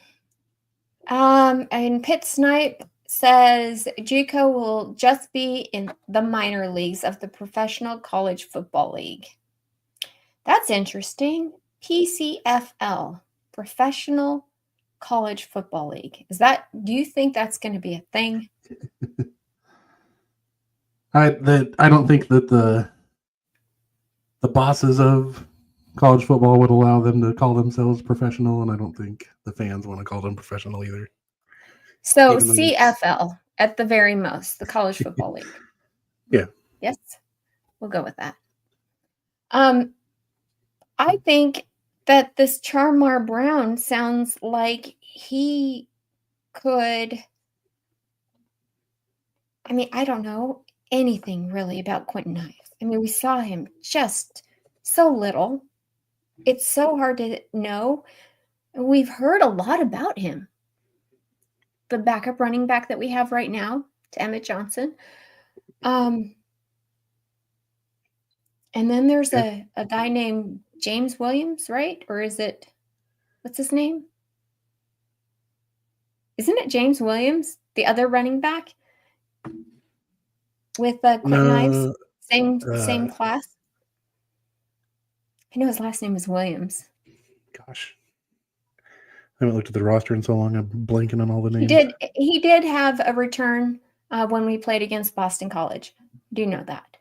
And Pitt Snipe says JUCO will just be in the minor leagues of the Professional College Football League. That's interesting. PCFL, Professional College Football League. Do you think that's going to be a thing? I don't think that the bosses of college football would allow them to call themselves professional, and I don't think the fans want to call them professional either. So CFL at the very most, the College Football League. Yeah. Yes, we'll go with that. I think that this Charmar Brown sounds like he could. I mean, I don't know anything really about Quentin Ives. I mean, we saw him just so little. It's so hard to know. We've heard a lot about him. The backup running back that we have right now, to Emmett Johnson. And then there's a guy named James Williams, right? Or is it, what's his name? Isn't it James Williams, the other running back? With Quentin Ives, same class. I know his last name is Williams. Gosh, I haven't looked at the roster in so long. I'm blanking on all the names. He did have a return when we played against Boston College. I do know that.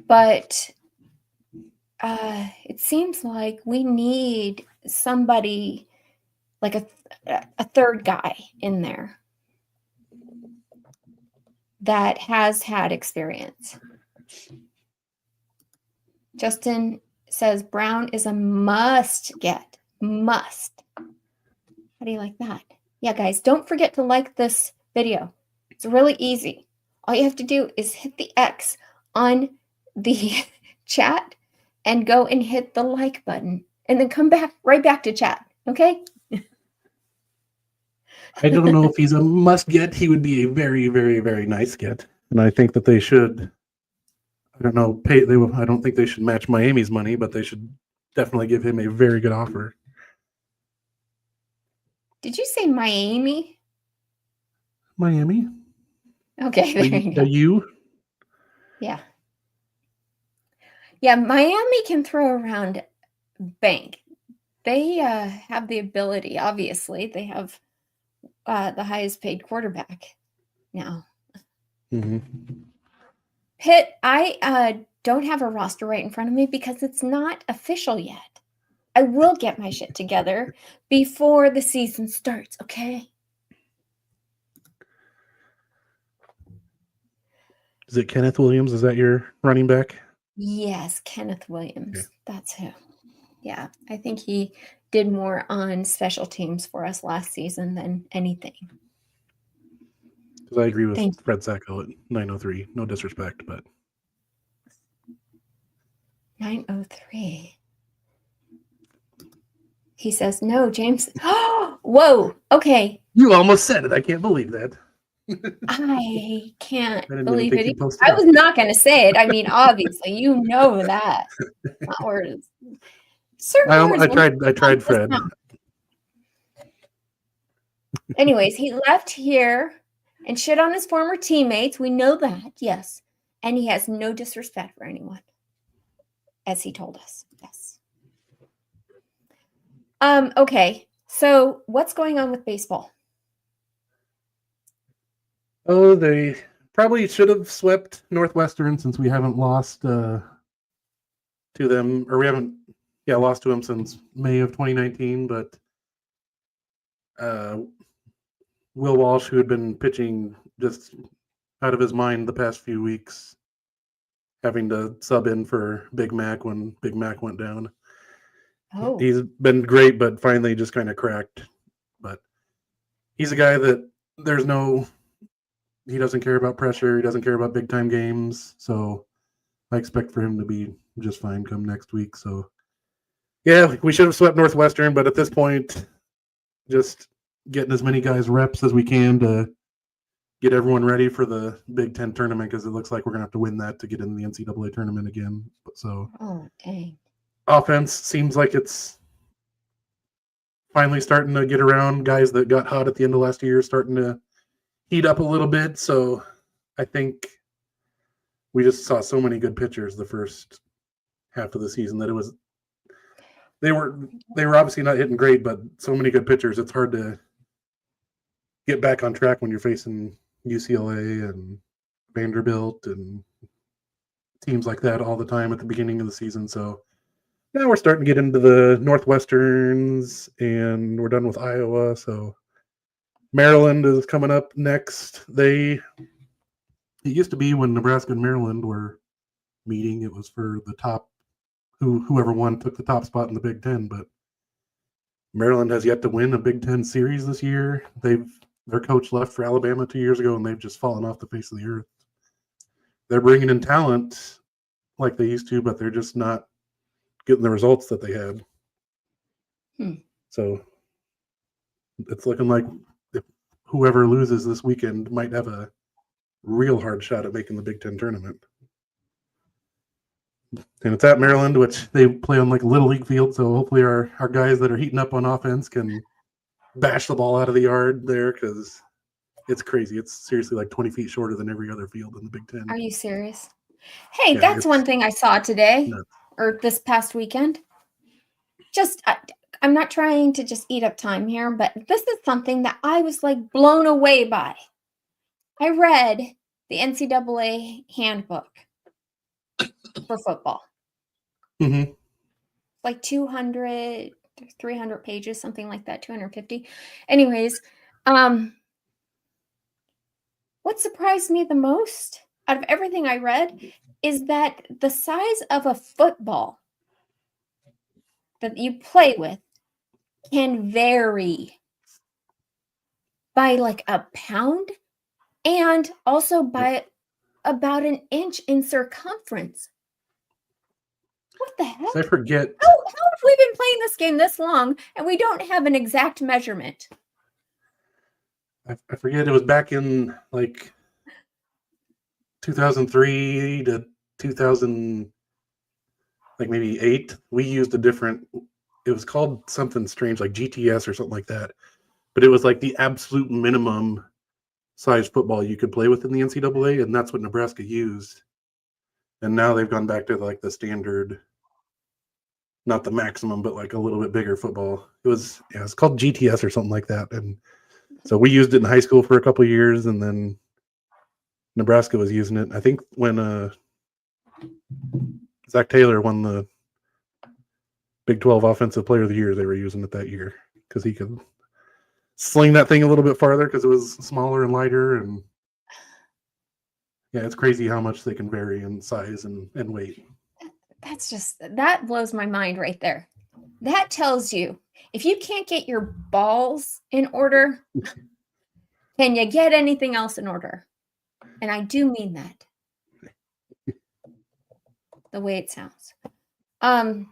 But it seems like we need somebody like a third guy in there that has had experience. Justin says Brown is a must get. Must. How do you like that? Yeah, guys, don't forget to like this video. It's really easy. All you have to do is hit the X on the chat and go and hit the like button and then come right back to chat. Okay? I don't know if he's a must get. He would be a very, very, very nice get. And I think that they should, I don't know, I don't think they should match Miami's money, but they should definitely give him a very good offer. Did you say Miami? Miami. Okay, there you go. You? Yeah. Yeah, Miami can throw around bank. They have the ability, obviously. They have the highest paid quarterback now. Mm-hmm. Pitt, I don't have a roster right in front of me because it's not official yet. I will get my shit together before the season starts, okay? Is it Kenneth Williams? Is that your running back? Yes, Kenneth Williams. Okay. That's who. Yeah, I think he did more on special teams for us last season than anything. Because I agree with Fred Sacco at 903. No disrespect, but 903. He says, no, James. Whoa. Okay. You almost said it. I can't believe that. I can't believe it. I was not going to say it. I mean, obviously, you know that. I tried Fred. Anyways, he left here and shit on his former teammates. We know that, yes. And he has no disrespect for anyone, as he told us. Yes. Okay. So what's going on with baseball? Oh, they probably should have swept Northwestern since we haven't lost to them, or we haven't, lost to them since May of 2019. But Will Walsh, who had been pitching just out of his mind the past few weeks, having to sub in for Big Mac when Big Mac went down. Oh. He's been great, but finally just kind of cracked. But he's a guy that he doesn't care about pressure. He doesn't care about big time games. So I expect for him to be just fine come next week. So Yeah, we should have swept Northwestern, but at this point, just getting as many guys reps as we can to get everyone ready for the Big Ten tournament, because it looks like we're going to have to win that to get in the NCAA tournament again. So, dang. Offense seems like it's finally starting to get around. Guys that got hot at the end of last year starting to heat up a little bit. So I think we just saw so many good pitchers the first half of the season that they were obviously not hitting great, but so many good pitchers. It's hard to get back on track when you're facing UCLA and Vanderbilt and teams like that all the time at the beginning of the season. So now we're starting to get into the Northwesterns, and we're done with Iowa. So Maryland is coming up next. It used to be when Nebraska and Maryland were meeting, it was for the top, whoever won took the top spot in the Big Ten. But Maryland has yet to win a Big Ten series this year. Their coach left for Alabama 2 years ago, and they've just fallen off the face of the earth. They're bringing in talent like they used to, but they're just not getting the results that they had. So it's looking like if whoever loses this weekend might have a real hard shot at making the Big Ten tournament. And it's at Maryland, which they play on like a little league field, so hopefully our guys that are heating up on offense can bash the ball out of the yard there, because it's crazy. It's seriously like 20 feet shorter than every other field in the Big Ten. Are you serious? Hey, Yeah, that's one thing I saw today nuts. or this past weekend. I'm not trying to just eat up time here, but this is something that I was like blown away by. I read the NCAA handbook for football. Mm-hmm. Like 200, 300 pages, something like that, 250. Anyways, what surprised me the most out of everything I read is that the size of a football that you play with can vary by like a pound and also by about an inch in circumference. What the heck? I forget. How have we been playing this game this long and we don't have an exact measurement? I forget. It was back in like 2003 to 2000, like maybe 8. We used a different. It was called something strange, like GTS or something like that. But it was like the absolute minimum size football you could play with in the NCAA, and that's what Nebraska used. And now they've gone back to like the standard, not the maximum, but like a little bit bigger football. It's called GTS or something like that. And so we used it in high school for a couple of years, and then Nebraska was using it. I think when Zach Taylor won the Big 12 Offensive Player of the Year, they were using it that year because he could sling that thing a little bit farther because it was smaller and lighter. And yeah, it's crazy how much they can vary in size and weight. That blows my mind right there. That tells you if you can't get your balls in order, can you get anything else in order? And I do mean that. The way it sounds. All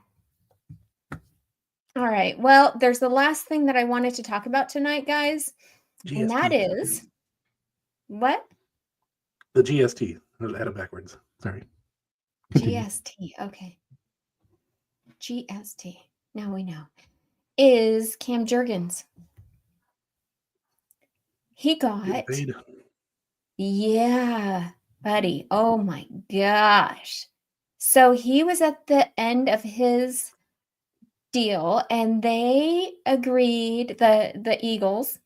right. Well, there's the last thing that I wanted to talk about tonight, guys. GST. And that is what? The GST. I had it backwards. Sorry. GST. Okay. GST. Now we know. Is Cam Jurgens. He got. Yeah, buddy. Oh my gosh. So he was at the end of his deal, and they agreed, the Eagles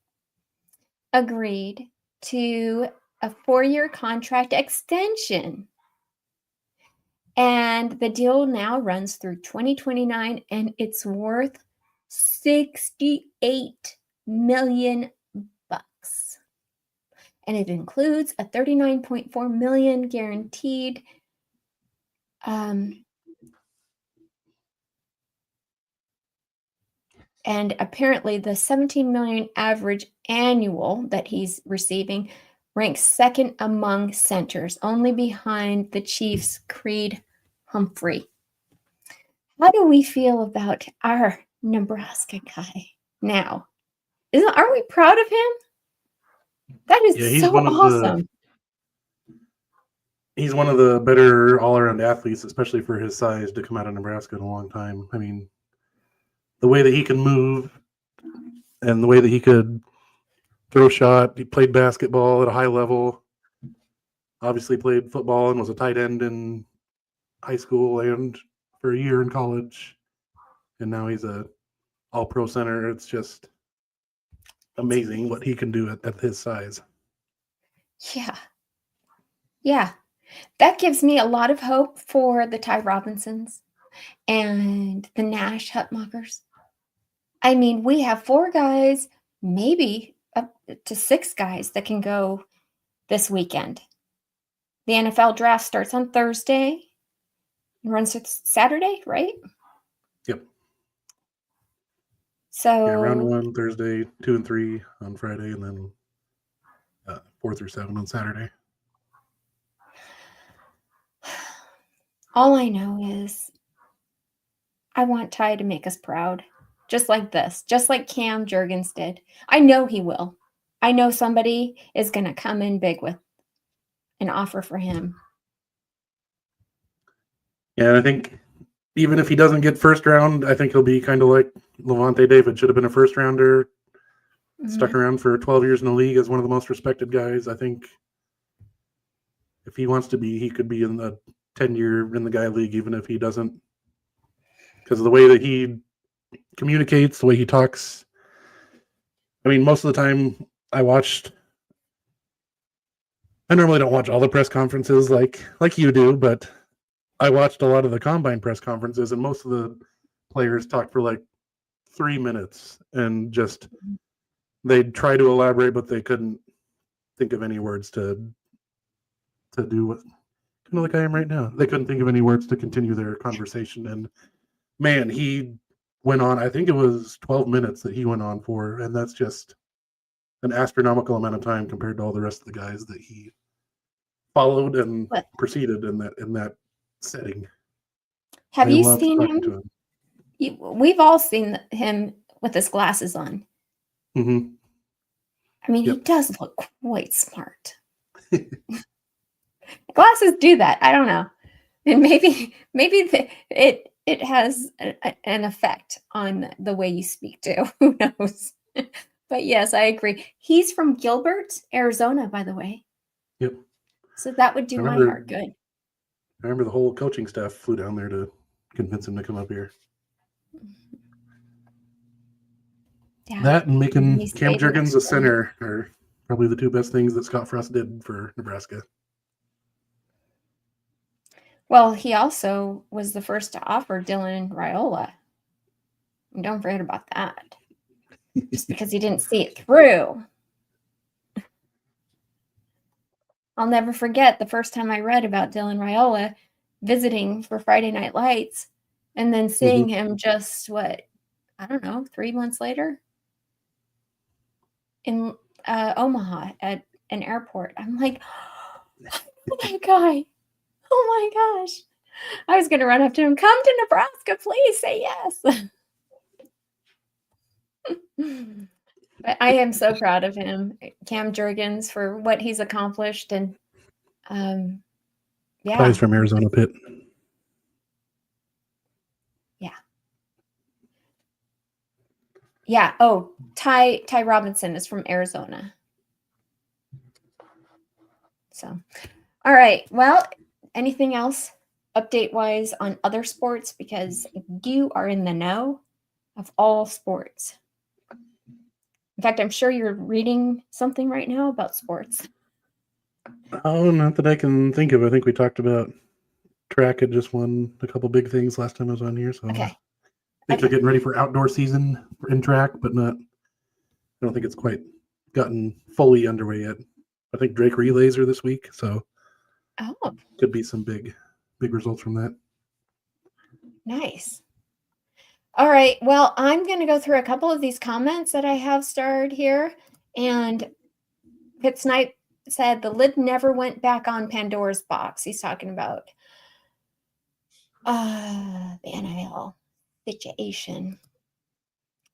agreed to a 4-year contract extension. And the deal now runs through 2029, and it's worth $68 million. And it includes a $39.4 million guaranteed. And apparently the $17 million average annual that he's receiving ranks second among centers, only behind the Chiefs' Creed Humphrey. How do we feel about our Nebraska guy now? Aren't we proud of him? That is he's so awesome. He's one of the better all-around athletes, especially for his size, to come out of Nebraska in a long time. I mean, the way that he can move and the way that he could throw shot, he played basketball at a high level, obviously played football and was a tight end in high school and for a year in college. And now he's a all-pro center. It's just amazing what he can do at his size. Yeah. Yeah. That gives me a lot of hope for the Ty Robinsons and the Nash Hutmakers. I mean, we have 4 guys, maybe up to 6 guys that can go this weekend. The NFL draft starts on Thursday and runs Saturday, right? Yep. So round 1 Thursday, 2 and 3 on Friday, and then 4 through 7 on Saturday. All I know is I want Ty to make us proud, just like this, just like Cam Jurgens did. I know he will. I know somebody is going to come in big with an offer for him. Yeah, and I think even if he doesn't get first round, I think he'll be kind of like Levante David. Should have been a first rounder, stuck around for 12 years in the league as one of the most respected guys. I think if he wants to be, he could be in the 10-year in the guy league, even if he doesn't, because of the way that he communicates, the way he talks. I mean, most of the time I normally don't watch all the press conferences like you do, but I watched a lot of the combine press conferences, and most of the players talked for like 3 minutes and just they'd try to elaborate, but they couldn't think of any words to do what kind of like I am right now. They couldn't think of any words to continue their conversation. And man, he went on, I think it was 12 minutes that he went on for, and that's just an astronomical amount of time compared to all the rest of the guys that he followed and preceded in that setting. Have you seen him? We've all seen him with his glasses on. Mm-hmm. I mean, he does look quite smart. Glasses do that. I don't know, and maybe it has an effect on the way you speak too. Who knows? But yes, I agree. He's from Gilbert, Arizona, by the way. Yep. So that would do my heart good. I remember the whole coaching staff flew down there to convince him to come up here. Yeah. That and making Cam Jurgens a center are probably the 2 best things that Scott Frost did for Nebraska. Well, he also was the first to offer Dylan Raiola. And don't forget about that. Just because he didn't see it through. I'll never forget the first time I read about Dylan Raiola visiting for Friday Night Lights and then seeing him just, 3 months later in Omaha at an airport. I'm like, oh my God. Oh my gosh. I was going to run up to him. Come to Nebraska, please say yes. But I am so proud of him, Cam Jurgens, for what he's accomplished. And Ty's from Arizona Pitt. Yeah. Yeah. Oh, Ty Robinson is from Arizona. So, all right. Well, anything else update-wise on other sports? Because you are in the know of all sports. In fact, I'm sure you're reading something right now about sports. Oh, not that I can think of. I think we talked about track. It just won a couple big things last time I was on here. So okay. I think they're getting ready for outdoor season in track, but I don't think it's quite gotten fully underway yet. I think Drake relays are this week, so could be some big results from that. Nice. All right. Well, I'm going to go through a couple of these comments that I have starred here. And Pit Snipe said the lid never went back on Pandora's box. He's talking about The NIL situation.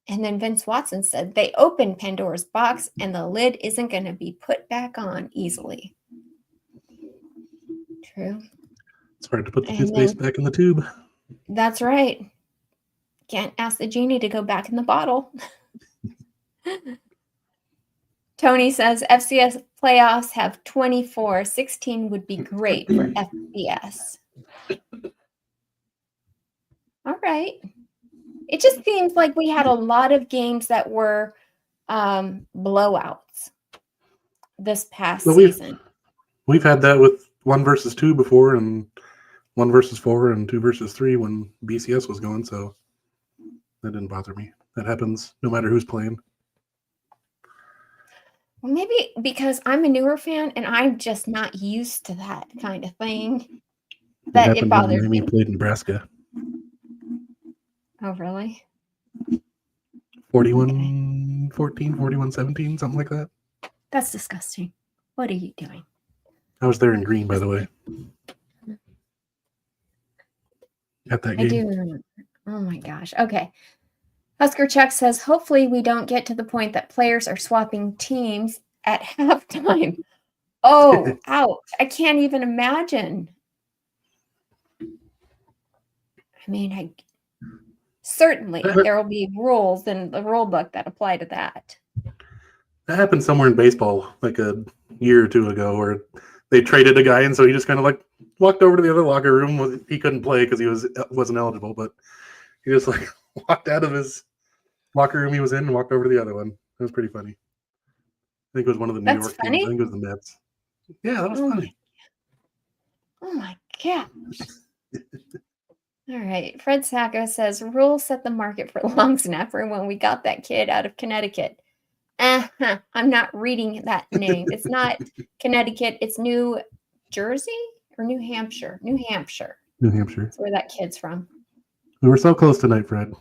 And then Vince Watson said they opened Pandora's box and the lid isn't going to be put back on easily. True. It's hard to put the toothpaste back in the tube. That's right. Can't ask the genie to go back in the bottle. Tony says FCS playoffs have 24. 16 would be great for FBS. All right. It just seems like we had a lot of games that were blowouts this past season. We've had that with 1 versus 2 before, and 1 versus 4 and 2 versus 3 when BCS was going, so that didn't bother me. That happens no matter who's playing. Well, maybe because I'm a newer fan and I'm just not used to that kind of thing. That it bothers me. When played Nebraska. Oh, really? 41-14, 41-17, something like that. That's disgusting. What are you doing? I was there in green, by the way. At that game. I do remember. Oh, my gosh. Okay. Husker Chuck says, hopefully we don't get to the point that players are swapping teams at halftime. Oh, ouch. I can't even imagine. I mean, certainly there will be rules in the rule book that apply to that. That happened somewhere in baseball like a year or two ago where they traded a guy, and so he just kind of like walked over to the other locker room. He couldn't play because he wasn't eligible, but he just like walked out of his locker room he was in and walked over to the other one. It was pretty funny. I think it was one of the New York teams. I think it was the Mets. Yeah, that was funny. Oh my gosh. All right. Fred Sacco says, Rhule set the market for long snapper when we got that kid out of Connecticut. I'm not reading that name. It's not Connecticut. It's New Jersey or New Hampshire? New Hampshire. New Hampshire. That's where that kid's from. We were so close tonight, Fred.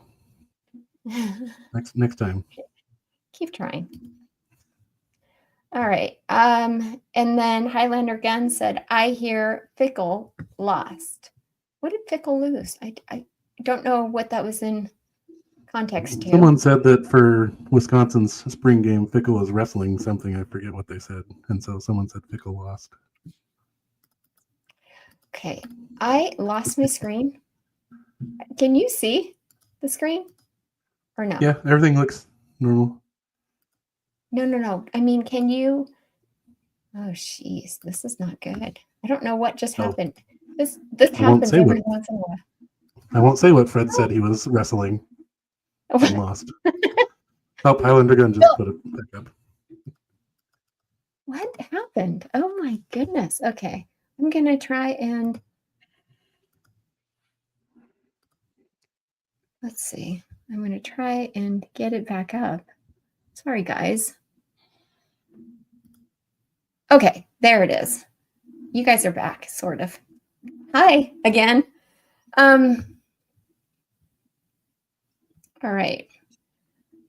Next time. Keep trying. All right. And then Highlander Gunn said, I hear Fickle lost. What did Fickle lose? I don't know what that was in context to. Someone said that for Wisconsin's spring game, Fickle was wrestling something. I forget what they said. And so someone said Fickle lost. Okay. I lost my screen. Can you see the screen or no? Yeah, everything looks normal. No. I mean, can you? Oh, jeez, this is not good. I don't know what just happened. This happens every once in a while. I won't say what Fred said he was wrestling and lost. Oh, Highlander Gun just put it back up. What happened? Oh my goodness. Okay, I'm gonna try and let's see. I'm gonna try and get it back up. Sorry, guys. Okay, there it is. You guys are back, sort of. Hi again. All right.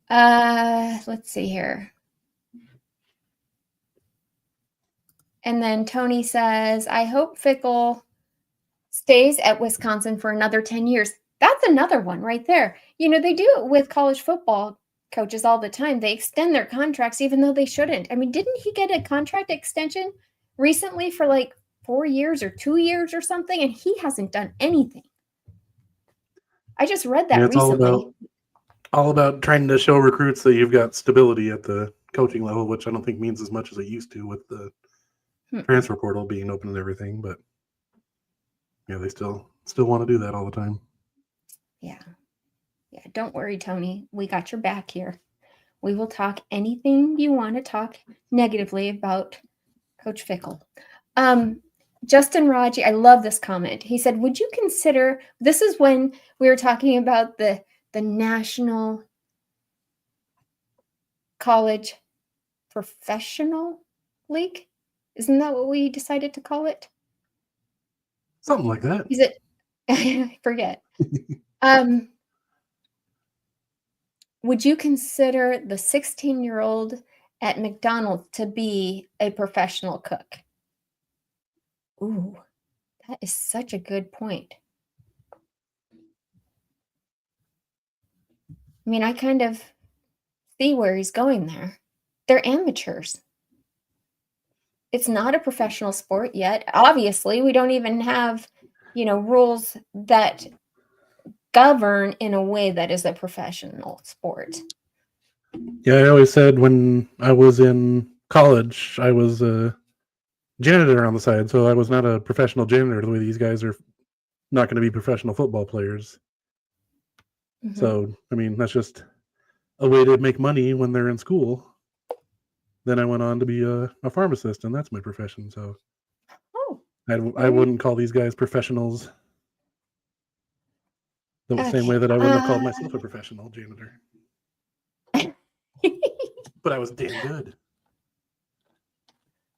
Let's see here. And then Tony says, I hope Fickle stays at Wisconsin for another 10 years. That's another one right there. You know, they do it with college football coaches all the time. They extend their contracts even though they shouldn't. I mean, didn't he get a contract extension recently for like 4 years or 2 years or something? And he hasn't done anything. I just read that recently. All about trying to show recruits that you've got stability at the coaching level, which I don't think means as much as it used to with the transfer portal being open and everything. But yeah, they still want to do that all the time. Yeah. Don't worry, Tony. We got your back here. We will talk anything you want to talk negatively about Coach Fickle. Justin Raji, I love this comment. He said, would you consider, this is when we were talking about the National College Professional League. Isn't that what we decided to call it? Something like that. Is it? I forget. Would you consider the 16-year-old at McDonald's to be a professional cook? Ooh, that is such a good point. I mean, I kind of see where he's going there. They're amateurs. It's not a professional sport yet. Obviously, we don't even have, rules that govern in a way that is a professional sport. Yeah, I always said when I was in college, I was a janitor on the side, so I was not a professional janitor the way these guys are not going to be professional football players. Mm-hmm. So, I mean, that's just a way to make money when they're in school. Then I went on to be a pharmacist, and that's my profession. So I wouldn't call these guys professionals the same way that I wouldn't have called myself a professional janitor. But I was damn good.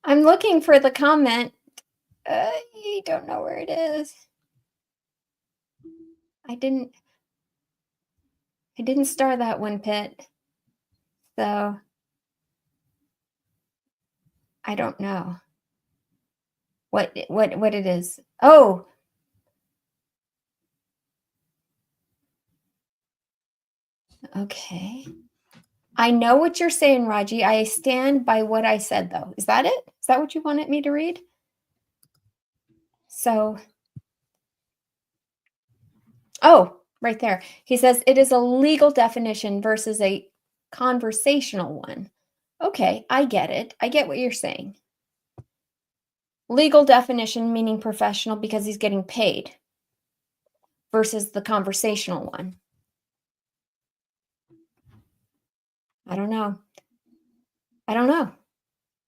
I'm looking for the comment. I don't know where it is. I didn't star that one, Pitt. So I don't know what it is. Oh. Okay. I know what you're saying, Raji. I stand by what I said, though. Is that it? Is that what you wanted me to read? So, right there. He says it is a legal definition versus a conversational one. Okay, I get it. I get what you're saying. Legal definition meaning professional because he's getting paid versus the conversational one. I don't know.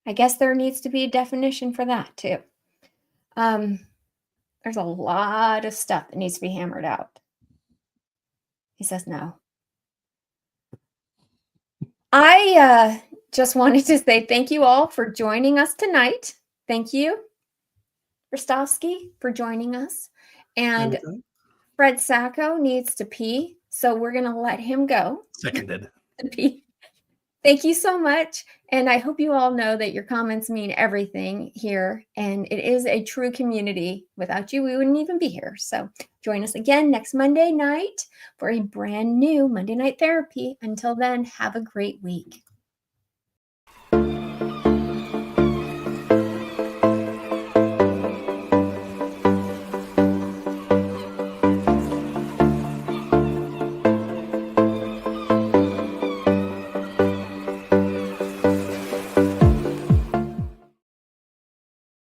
I guess there needs to be a definition for that too. There's a lot of stuff that needs to be hammered out. He says no. I just wanted to say thank you all for joining us tonight. Thank you, Rastovski, for joining us. And Fred Sacco needs to pee, so we're going to let him go. Seconded. To pee. Thank you so much. And I hope you all know that your comments mean everything here. And it is a true community. Without you, we wouldn't even be here. So join us again next Monday night for a brand new Monday Night Therapy. Until then, have a great week.